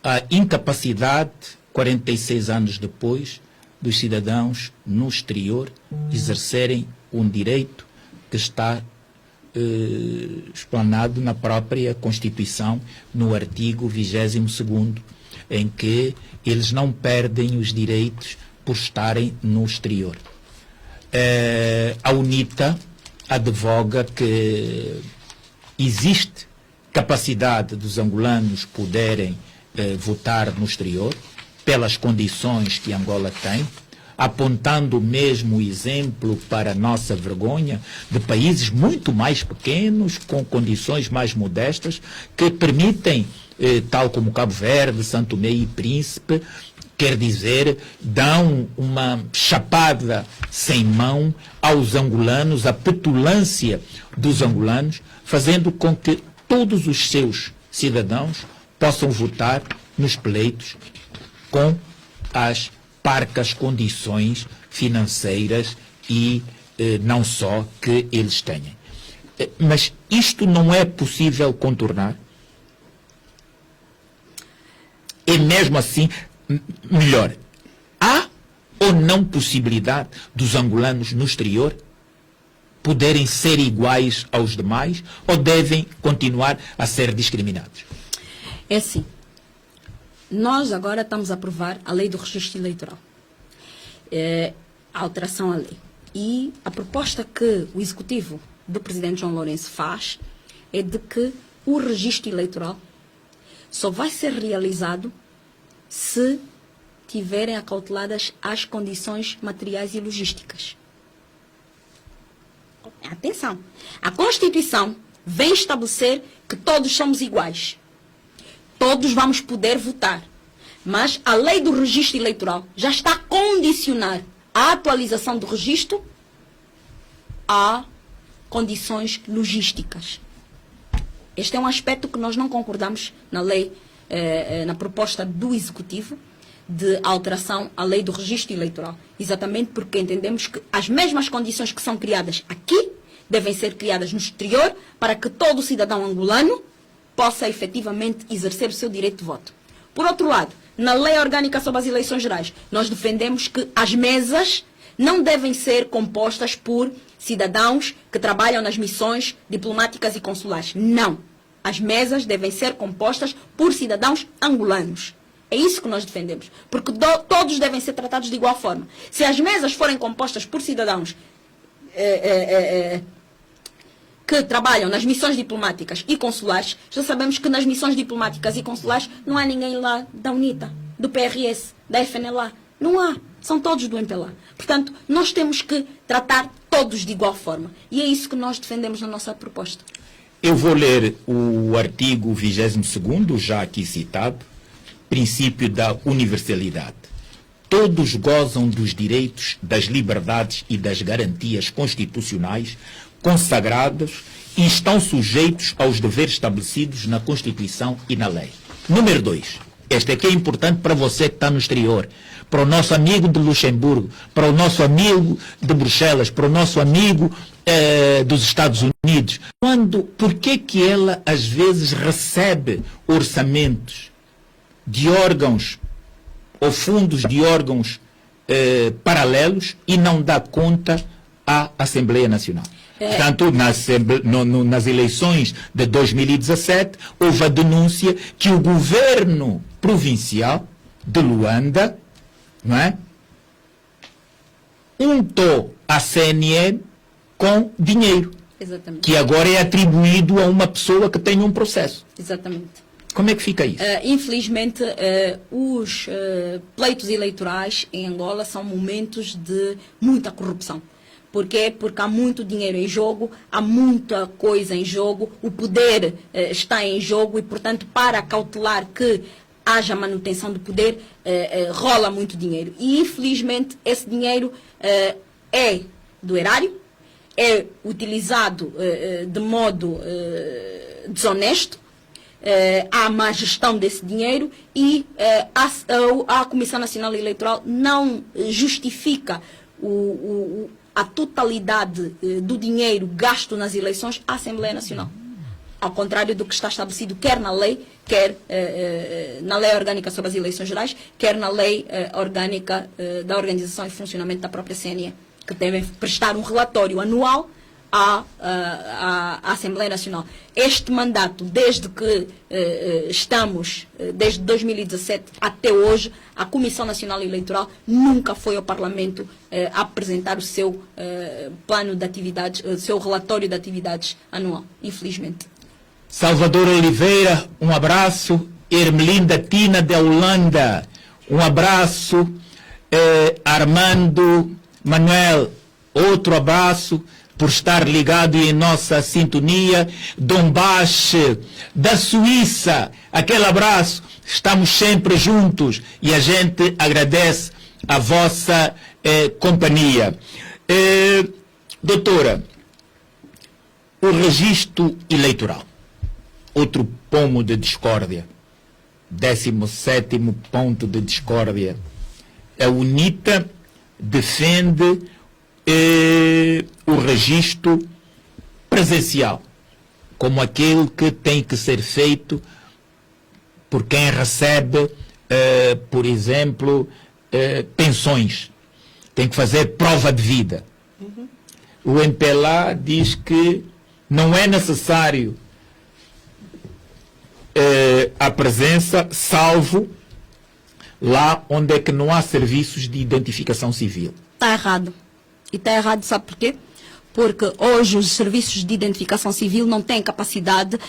a incapacidade, 46 anos depois, dos cidadãos no exterior exercerem um direito que está explanado na própria Constituição, no artigo 22º, em que eles não perdem os direitos por estarem no exterior. A UNITA advoga que existe capacidade dos angolanos poderem votar no exterior, pelas condições que Angola tem, apontando mesmo o exemplo para a nossa vergonha de países muito mais pequenos, com condições mais modestas, que permitem, tal como Cabo Verde, Santo Tomé e Príncipe, quer dizer, dão uma chapada sem mão aos angolanos, a petulância dos angolanos, fazendo com que todos os seus cidadãos possam votar nos pleitos com as parcas condições financeiras e não só que eles tenham. Mas isto não é possível contornar? E mesmo assim, melhor, há ou não possibilidade dos angolanos no exterior poderem ser iguais aos demais ou devem continuar a ser discriminados? É assim. Nós agora estamos a aprovar a lei do registro eleitoral. A alteração à lei. E a proposta que o executivo do presidente João Lourenço faz é de que o registro eleitoral só vai ser realizado se tiverem acauteladas as condições materiais e logísticas. Atenção, a Constituição vem estabelecer que todos somos iguais. Todos vamos poder votar. Mas a lei do registro eleitoral já está a condicionar a atualização do registro a condições logísticas. Este é um aspecto que nós não concordamos na lei, na proposta do Executivo de alteração à lei do registro eleitoral. Exatamente porque entendemos que as mesmas condições que são criadas aqui devem ser criadas no exterior para que todo cidadão angolano possa efetivamente exercer o seu direito de voto. Por outro lado, na lei orgânica sobre as eleições gerais, nós defendemos que as mesas não devem ser compostas por cidadãos que trabalham nas missões diplomáticas e consulares. Não. As mesas devem ser compostas por cidadãos angolanos. É isso que nós defendemos. Porque todos devem ser tratados de igual forma. Se as mesas forem compostas por cidadãos que trabalham nas missões diplomáticas e consulares, já sabemos que nas missões diplomáticas e consulares não há ninguém lá da UNITA, do PRS, da FNLA. Não há. São todos do MPLA. Portanto, nós temos que tratar todos de igual forma. E é isso que nós defendemos na nossa proposta. Eu vou ler o artigo 22º, já aqui citado, princípio da universalidade. Todos gozam dos direitos, das liberdades e das garantias constitucionais consagrados e estão sujeitos aos deveres estabelecidos na Constituição e na lei. Número 2. Este aqui é importante para você que está no exterior, para o nosso amigo de Luxemburgo, para o nosso amigo de Bruxelas, para o nosso amigo dos Estados Unidos. Por que ela às vezes recebe orçamentos de órgãos ou fundos de órgãos paralelos e não dá conta à Assembleia Nacional? Portanto, nas eleições de 2017, houve a denúncia que o governo provincial de Luanda, não é, untou a CNE com dinheiro. Exatamente. Que agora é atribuído a uma pessoa que tem um processo. Exatamente. Como é que fica isso? Infelizmente, os pleitos eleitorais em Angola são momentos de muita corrupção. Por quê? Porque há muito dinheiro em jogo, há muita coisa em jogo, o poder está em jogo e, portanto, para cautelar que haja manutenção do poder, rola muito dinheiro. E, infelizmente, esse dinheiro é do erário, é utilizado de modo desonesto, há má gestão desse dinheiro e a Comissão Nacional Eleitoral não justifica a totalidade do dinheiro gasto nas eleições à Assembleia Nacional. Ao contrário do que está estabelecido quer na lei, quer na Lei Orgânica sobre as Eleições Gerais, quer na Lei Orgânica da Organização e Funcionamento da própria CNE, que devem prestar um relatório anual à Assembleia Nacional. Este mandato, desde que desde 2017 até hoje, a Comissão Nacional Eleitoral nunca foi ao Parlamento apresentar o seu plano de atividades, o seu relatório de atividades anual, infelizmente. Salvador Oliveira, um abraço. Ermelinda Tina de Holanda, um abraço. Armando Manuel, outro abraço por estar ligado em nossa sintonia. Dombash, da Suíça, aquele abraço. Estamos sempre juntos e a gente agradece a vossa companhia. Doutora, o registro eleitoral, outro pomo de discórdia, 17º ponto de discórdia. A UNITA defende o registro presencial como aquele que tem que ser feito por quem recebe, por exemplo, pensões. Tem que fazer prova de vida. O MPLA diz que não é necessário a presença, salvo lá onde é que não há serviços de identificação civil. Está errado. E está errado, sabe porquê? Porque hoje os serviços de identificação civil não têm capacidade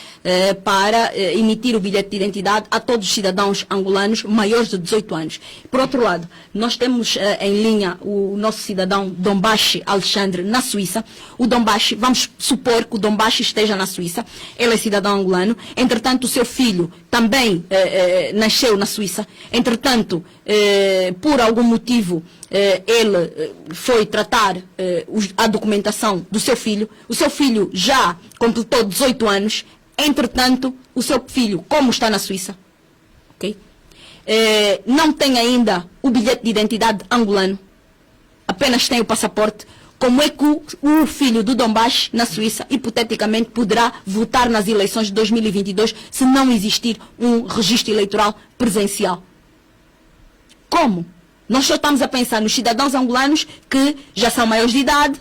para emitir o bilhete de identidade a todos os cidadãos angolanos maiores de 18 anos. Por outro lado, nós temos em linha o nosso cidadão Dombash Alexandre na Suíça. O Dombash, vamos supor que o Dombash esteja na Suíça, ele é cidadão angolano, entretanto o seu filho também nasceu na Suíça, entretanto, por algum motivo, ele foi tratar a documentação do seu filho. O seu filho já completou 18 anos. Entretanto, o seu filho, como está na Suíça, okay? Não tem ainda o bilhete de identidade angolano, apenas tem o passaporte. Como é que o filho do Dombash, na Suíça, hipoteticamente poderá votar nas eleições de 2022 se não existir um registro eleitoral presencial? Como? Nós só estamos a pensar nos cidadãos angolanos que já são maiores de idade,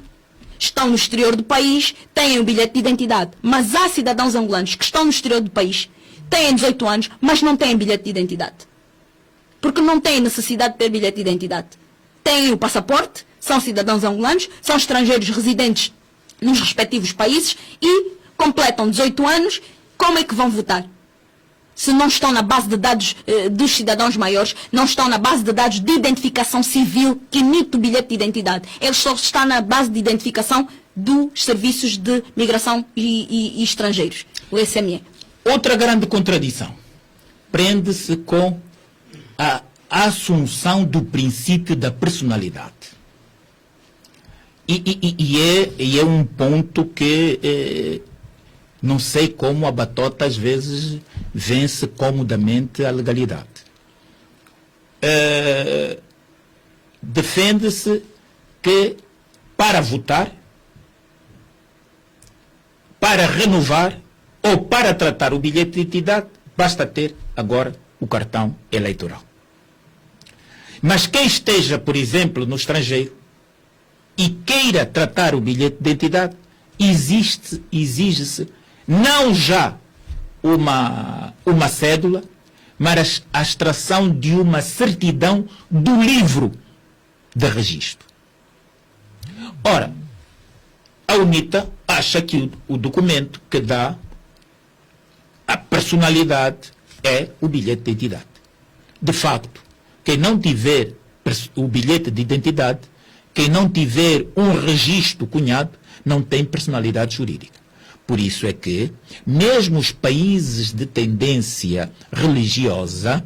estão no exterior do país, têm um bilhete de identidade. Mas há cidadãos angolanos que estão no exterior do país, têm 18 anos, mas não têm bilhete de identidade. Porque não têm necessidade de ter bilhete de identidade. Têm o passaporte, são cidadãos angolanos, são estrangeiros residentes nos respectivos países e completam 18 anos. Como é que vão votar? Se não estão na base de dados dos cidadãos maiores, não estão na base de dados de identificação civil que emite o bilhete de identidade. Eles só estão na base de identificação dos serviços de migração e estrangeiros, o SME. Outra grande contradição prende-se com a assunção do princípio da personalidade. E é um ponto que não sei como a batota às vezes vence comodamente a legalidade. Defende-se que para votar, para renovar ou para tratar o bilhete de identidade, basta ter agora o cartão eleitoral. Mas quem esteja, por exemplo, no estrangeiro e queira tratar o bilhete de identidade, exige-se não já uma cédula, mas a extração de uma certidão do livro de registro. Ora, a UNITA acha que o documento que dá a personalidade é o bilhete de identidade. De facto, quem não tiver o bilhete de identidade, quem não tiver um registro cunhado não tem personalidade jurídica. Por isso é que, mesmo os países de tendência religiosa,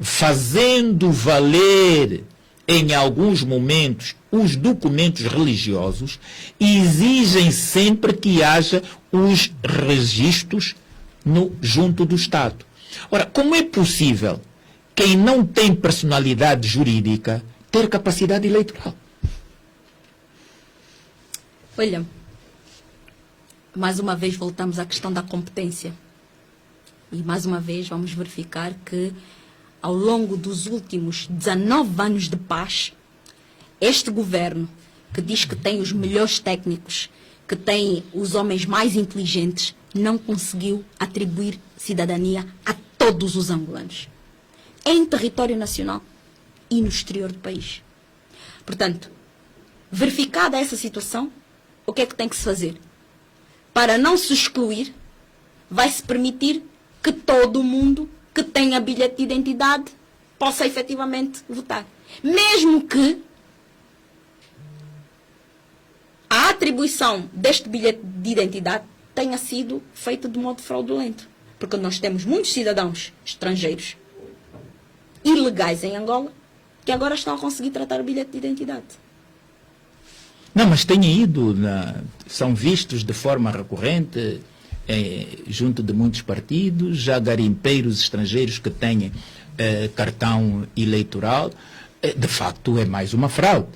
fazendo valer em alguns momentos os documentos religiosos, exigem sempre que haja os registros junto do Estado. Ora, como é possível quem não tem personalidade jurídica ter capacidade eleitoral? Olha, mais uma vez voltamos à questão da competência. E mais uma vez vamos verificar que ao longo dos últimos 19 anos de paz, este governo, que diz que tem os melhores técnicos, que tem os homens mais inteligentes, não conseguiu atribuir cidadania a todos os angolanos, em território nacional e no exterior do país. Portanto, verificada essa situação, o que é que tem que se fazer? Para não se excluir, vai-se permitir que todo mundo que tenha bilhete de identidade possa efetivamente votar. Mesmo que a atribuição deste bilhete de identidade tenha sido feita de modo fraudulento. Porque nós temos muitos cidadãos estrangeiros ilegais em Angola que agora estão a conseguir tratar o bilhete de identidade. Não, mas têm ido, são vistos de forma recorrente junto de muitos partidos, já garimpeiros estrangeiros que têm cartão eleitoral. De facto, é mais uma fraude.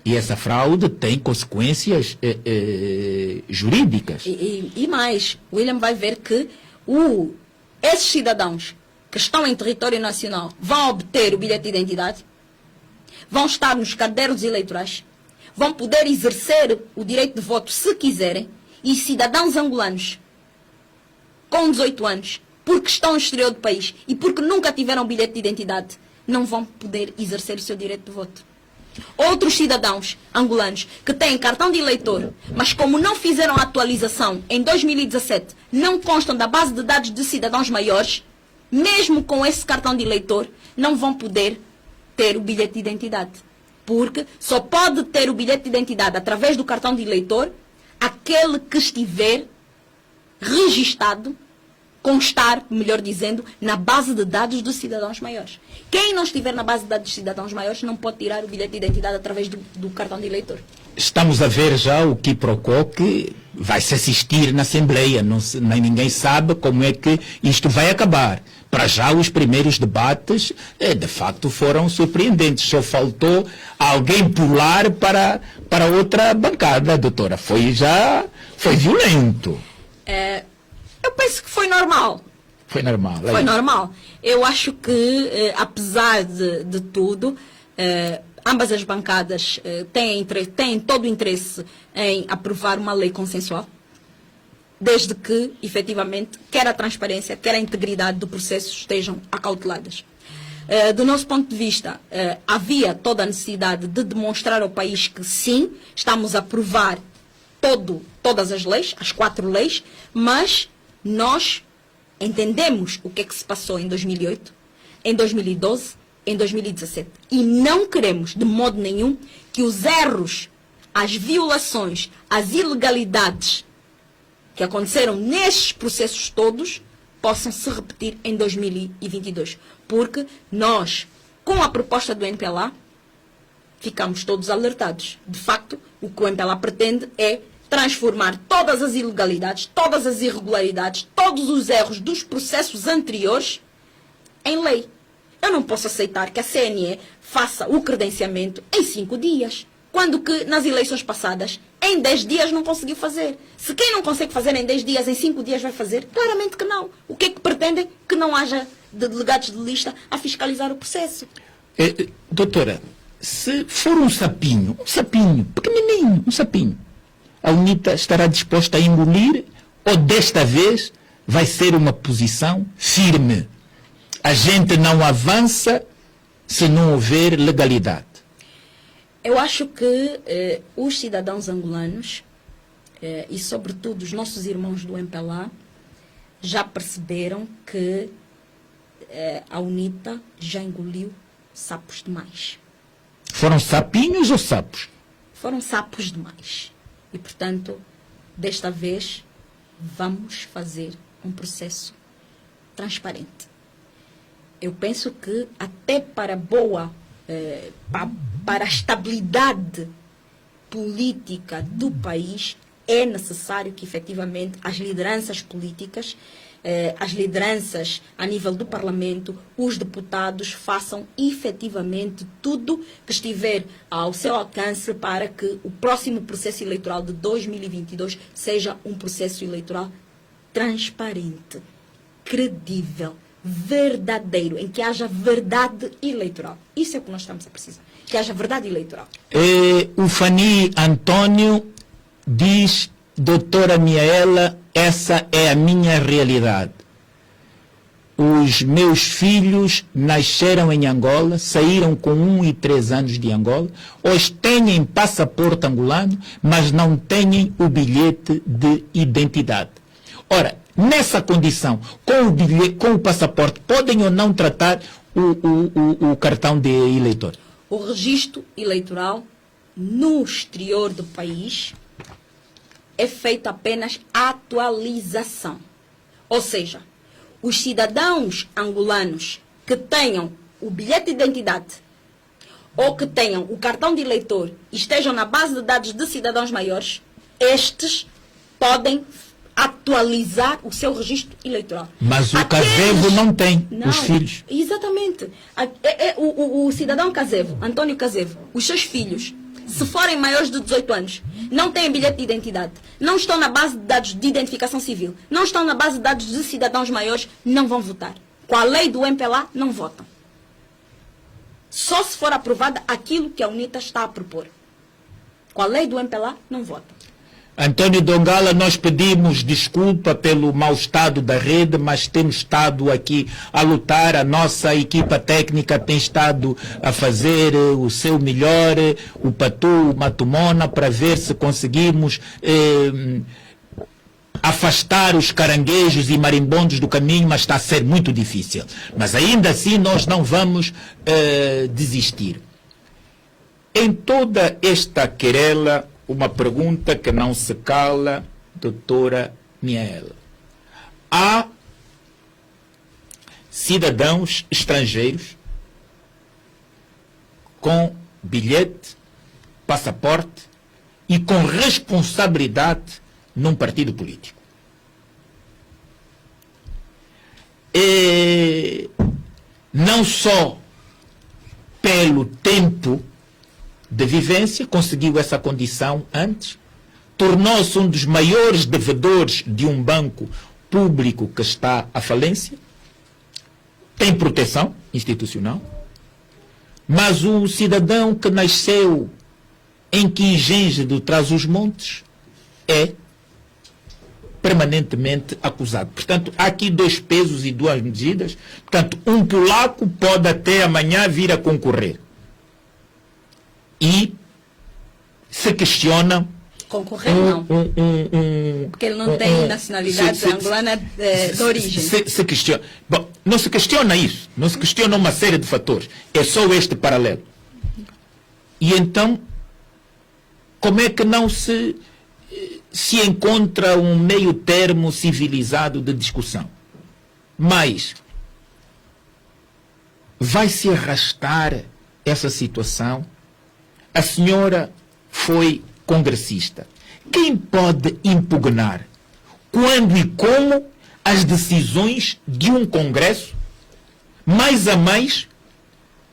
E essa fraude tem consequências jurídicas. E mais, William vai ver que esses cidadãos que estão em território nacional vão obter o bilhete de identidade, vão estar nos cadernos eleitorais, vão poder exercer o direito de voto se quiserem, e cidadãos angolanos com 18 anos, porque estão no exterior do país e porque nunca tiveram bilhete de identidade, não vão poder exercer o seu direito de voto. Outros cidadãos angolanos que têm cartão de eleitor, mas como não fizeram a atualização em 2017, não constam da base de dados de cidadãos maiores, mesmo com esse cartão de eleitor, não vão poder ter o bilhete de identidade. Porque só pode ter o bilhete de identidade através do cartão de eleitor aquele que estiver registado, constar, melhor dizendo, na base de dados dos cidadãos maiores. Quem não estiver na base de dados dos cidadãos maiores não pode tirar o bilhete de identidade através do cartão de eleitor. Estamos a ver já o quiprocó que vai se assistir na Assembleia. Nem ninguém sabe como é que isto vai acabar. Para já, os primeiros debates, de facto, foram surpreendentes. Só faltou alguém pular para outra bancada, doutora. Foi violento. Eu penso que foi normal. Foi normal. Foi normal. Eu acho que, apesar de tudo, ambas as bancadas têm todo o interesse em aprovar uma lei consensual, desde que, efetivamente, quer a transparência, quer a integridade do processo estejam acauteladas. Do nosso ponto de vista, havia toda a necessidade de demonstrar ao país que, sim, estamos a aprovar todas as leis, as 4 leis, mas nós entendemos o que é que se passou em 2008, em 2012, em 2017. E não queremos, de modo nenhum, que os erros, as violações, as ilegalidades que aconteceram nestes processos todos possam se repetir em 2022. Porque nós, com a proposta do MPLA, ficamos todos alertados. De facto, o que o MPLA pretende é transformar todas as ilegalidades, todas as irregularidades, todos os erros dos processos anteriores em lei. Eu não posso aceitar que a CNE faça o credenciamento em 5 dias, quando que nas eleições passadas, em 10 dias não conseguiu fazer. Se quem não consegue fazer em 10 dias, em 5 dias vai fazer? Claramente que não. O que é que pretendem? Que não haja delegados de lista a fiscalizar o processo. Doutora, se for um sapinho pequenininho, um sapinho, a UNITA estará disposta a engolir ou desta vez vai ser uma posição firme? A gente não avança se não houver legalidade. Eu acho que os cidadãos angolanos e, sobretudo, os nossos irmãos do MPLA já perceberam que a UNITA já engoliu sapos demais. Foram sapinhos ou sapos? Foram sapos demais. E, portanto, desta vez, vamos fazer um processo transparente. Eu penso que até para para a estabilidade política do país, é necessário que, efetivamente, as lideranças políticas, as lideranças a nível do Parlamento, os deputados façam efetivamente tudo que estiver ao seu alcance para que o próximo processo eleitoral de 2022 seja um processo eleitoral transparente, credível, verdadeiro, em que haja verdade eleitoral. Isso é o que nós estamos a precisar. Que haja verdade eleitoral. O Fani Antônio diz, doutora Miaela, essa é a minha realidade. Os meus filhos nasceram em Angola, saíram com 1 e 3 anos de Angola, hoje têm passaporte angolano, mas não têm o bilhete de identidade. Ora, nessa condição, com o passaporte, podem ou não tratar o cartão de eleitor? O registro eleitoral no exterior do país é feito apenas atualização. Ou seja, os cidadãos angolanos que tenham o bilhete de identidade ou que tenham o cartão de eleitor e estejam na base de dados de cidadãos maiores, estes podem atualizar o seu registro eleitoral. Mas o Cazevo não tem, não, os filhos. Exatamente. O cidadão Cazevo, Antônio Cazevo, os seus filhos, se forem maiores de 18 anos, não têm bilhete de identidade, não estão na base de dados de identificação civil, não estão na base de dados de cidadãos maiores, não vão votar. Com a lei do MPLA, não votam. Só se for aprovada aquilo que a UNITA está a propor. Com a lei do MPLA, não votam. Antônio Dongala, nós pedimos desculpa pelo mau estado da rede, mas temos estado aqui a lutar, a nossa equipa técnica tem estado a fazer o seu melhor, o Patu, o Matumona, para ver se conseguimos afastar os caranguejos e marimbondos do caminho, mas está a ser muito difícil. Mas ainda assim nós não vamos desistir. Em toda esta querela, uma pergunta que não se cala, doutora Miaela. Há cidadãos estrangeiros com bilhete, passaporte e com responsabilidade num partido político. E não só pelo tempo de vivência, conseguiu essa condição antes, tornou-se um dos maiores devedores de um banco público que está à falência, tem proteção institucional, mas o cidadão que nasceu em Quingenja do Trás-os-Montes é permanentemente acusado. Portanto, há aqui 2 pesos e 2 medidas. Portanto, um polaco pode até amanhã vir a concorrer. E se questiona... Concorrer não. Porque ele não tem nacionalidade angolana de origem. Se questiona. Bom, não se questiona isso. Não se questiona uma série de fatores. É só este paralelo. E então, como é que não se encontra um meio termo civilizado de discussão? Mas vai se arrastar essa situação. A senhora foi congressista. Quem pode impugnar quando e como as decisões de um congresso, mais a mais,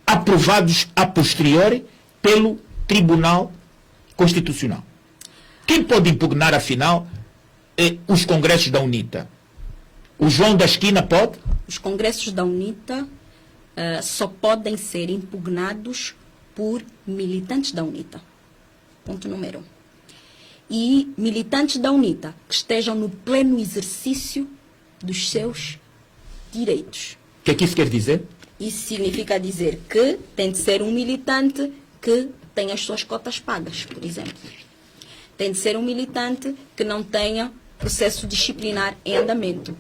aprovados a posteriori pelo Tribunal Constitucional? Quem pode impugnar, afinal, os congressos da UNITA? O João da Esquina pode? Os congressos da UNITA só podem ser impugnados por militantes da UNITA. Ponto número 1. E militantes da UNITA que estejam no pleno exercício dos seus direitos. O que é que isso quer dizer? Isso significa dizer que tem de ser um militante que tenha as suas cotas pagas, por exemplo. Tem de ser um militante que não tenha processo disciplinar em andamento.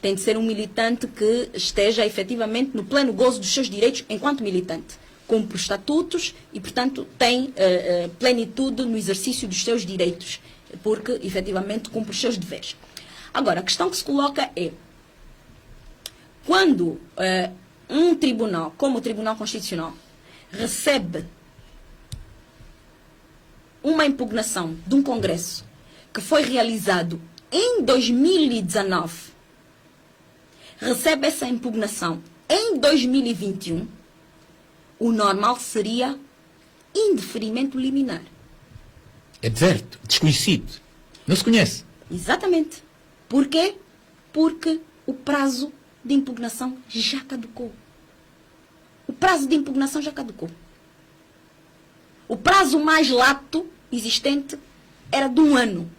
Tem de ser um militante que esteja efetivamente no pleno gozo dos seus direitos enquanto militante. cumpre os estatutos e, portanto, tem plenitude no exercício dos seus direitos, porque, efetivamente, cumpre os seus deveres. Agora, a questão que se coloca é, quando um tribunal, como o Tribunal Constitucional, recebe uma impugnação de um Congresso que foi realizado em 2019, recebe essa impugnação em 2021, o normal seria indeferimento liminar. É deserto, desconhecido. Não se conhece. Exatamente. Por quê? Porque o prazo de impugnação já caducou. O prazo de impugnação já caducou. O prazo mais lato existente era de 1 ano.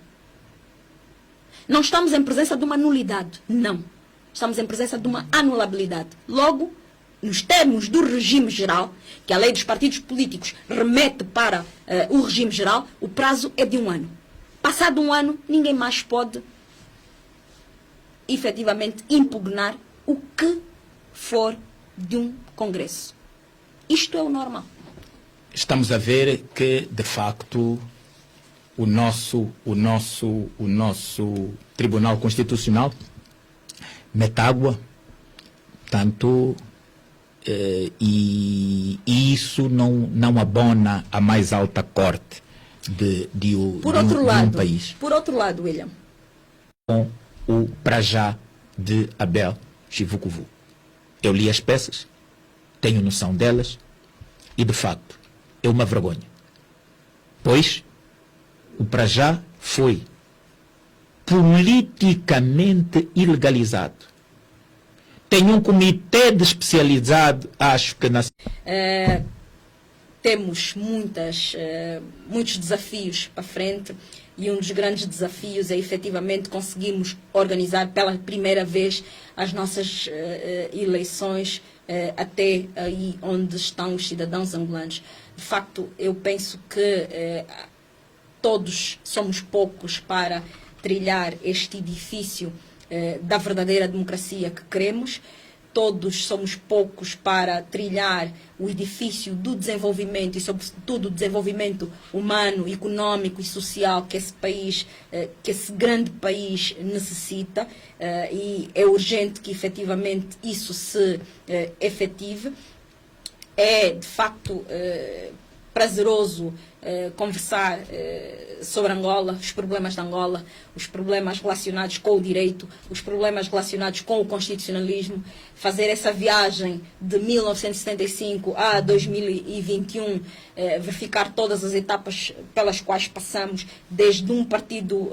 Não estamos em presença de uma nulidade. Não. Estamos em presença de uma anulabilidade. Logo, nos termos do regime geral, que a lei dos partidos políticos remete para o regime geral, o prazo é de 1 ano. Passado 1 ano, ninguém mais pode efetivamente impugnar o que for de um Congresso. Isto é o normal. Estamos a ver que, de facto, o nosso Tribunal Constitucional mete água, tanto, e isso não abona a mais alta corte de um país. Por outro lado, William, com o para já de Abel Chivukuvu. Eu li as peças, tenho noção delas e, de facto, é uma vergonha. Pois o para já foi politicamente ilegalizado. Tem um comitê de especializado, acho que na... Temos muitos desafios para frente e um dos grandes desafios é efetivamente conseguirmos organizar pela primeira vez as nossas eleições até aí onde estão os cidadãos angolanos. De facto, eu penso que todos somos poucos para trilhar este edifício da verdadeira democracia que queremos. Todos somos poucos para trilhar o edifício do desenvolvimento e, sobretudo, o desenvolvimento humano, econômico e social que esse país, que esse grande país necessita, e é urgente que efetivamente isso se efetive. É, de facto, prazeroso conversar sobre Angola, os problemas de Angola, os problemas relacionados com o direito, os problemas relacionados com o constitucionalismo, fazer essa viagem de 1975 a 2021, verificar todas as etapas pelas quais passamos, desde um partido,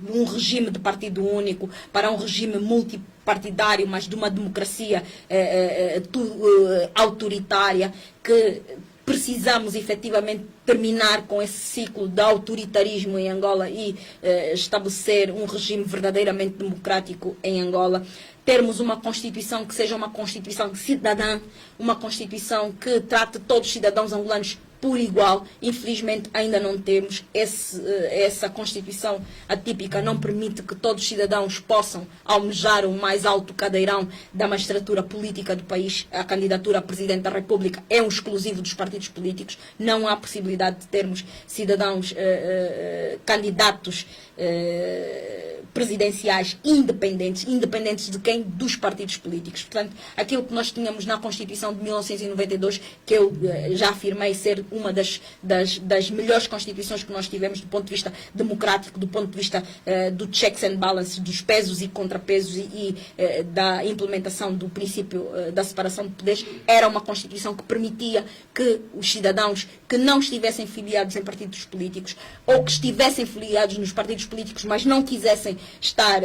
um regime de partido único para um regime multipartidário, mas de uma democracia autoritária, que precisamos efetivamente terminar com esse ciclo de autoritarismo em Angola e estabelecer um regime verdadeiramente democrático em Angola. Termos uma Constituição que seja uma Constituição cidadã, uma Constituição que trate todos os cidadãos angolanos por igual. Infelizmente ainda não temos. Essa Constituição atípica não permite que todos os cidadãos possam almejar o mais alto cadeirão da magistratura política do país. A candidatura a Presidente da República é um exclusivo dos partidos políticos. Não há possibilidade de termos cidadãos candidatos presidenciais independentes de quem? Dos partidos políticos. Portanto, aquilo que nós tínhamos na Constituição de 1992, que eu já afirmei ser uma das melhores constituições que nós tivemos do ponto de vista democrático, do ponto de vista do checks and balances, dos pesos e contrapesos e da implementação do princípio da separação de poderes, era uma Constituição que permitia que os cidadãos que não estivessem filiados em partidos políticos ou que estivessem filiados nos partidos políticos, mas não quisessem estar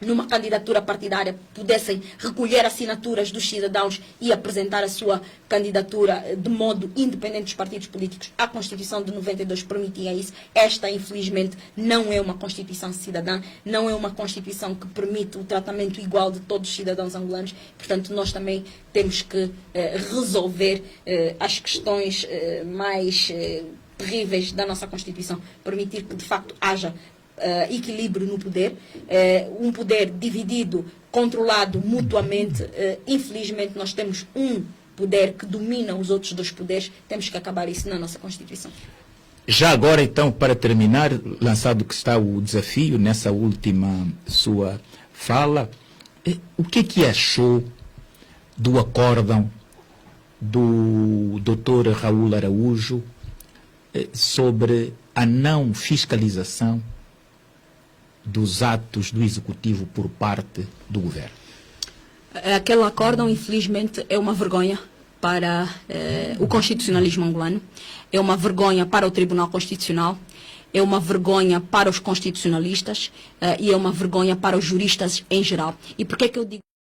numa candidatura partidária, pudessem recolher assinaturas dos cidadãos e apresentar a sua candidatura de modo independente dos partidos políticos. A Constituição de 92 permitia isso. Esta, infelizmente, não é uma Constituição cidadã, não é uma Constituição que permite o tratamento igual de todos os cidadãos angolanos. Portanto, nós também temos que resolver as questões mais terríveis da nossa Constituição, permitir que, de facto, haja equilíbrio no poder, um poder dividido, controlado mutuamente. Infelizmente, nós temos um poder que domina os outros dois poderes, temos que acabar isso na nossa Constituição. Já agora, então, para terminar, lançado que está o desafio nessa última sua fala, o que achou do acórdão do Dr. Raul Araújo sobre a não fiscalização dos atos do Executivo por parte do Governo? Aquele acórdão, infelizmente, é uma vergonha para o constitucionalismo angolano, é uma vergonha para o Tribunal Constitucional, é uma vergonha para os constitucionalistas e é uma vergonha para os juristas em geral. E por que é que eu digo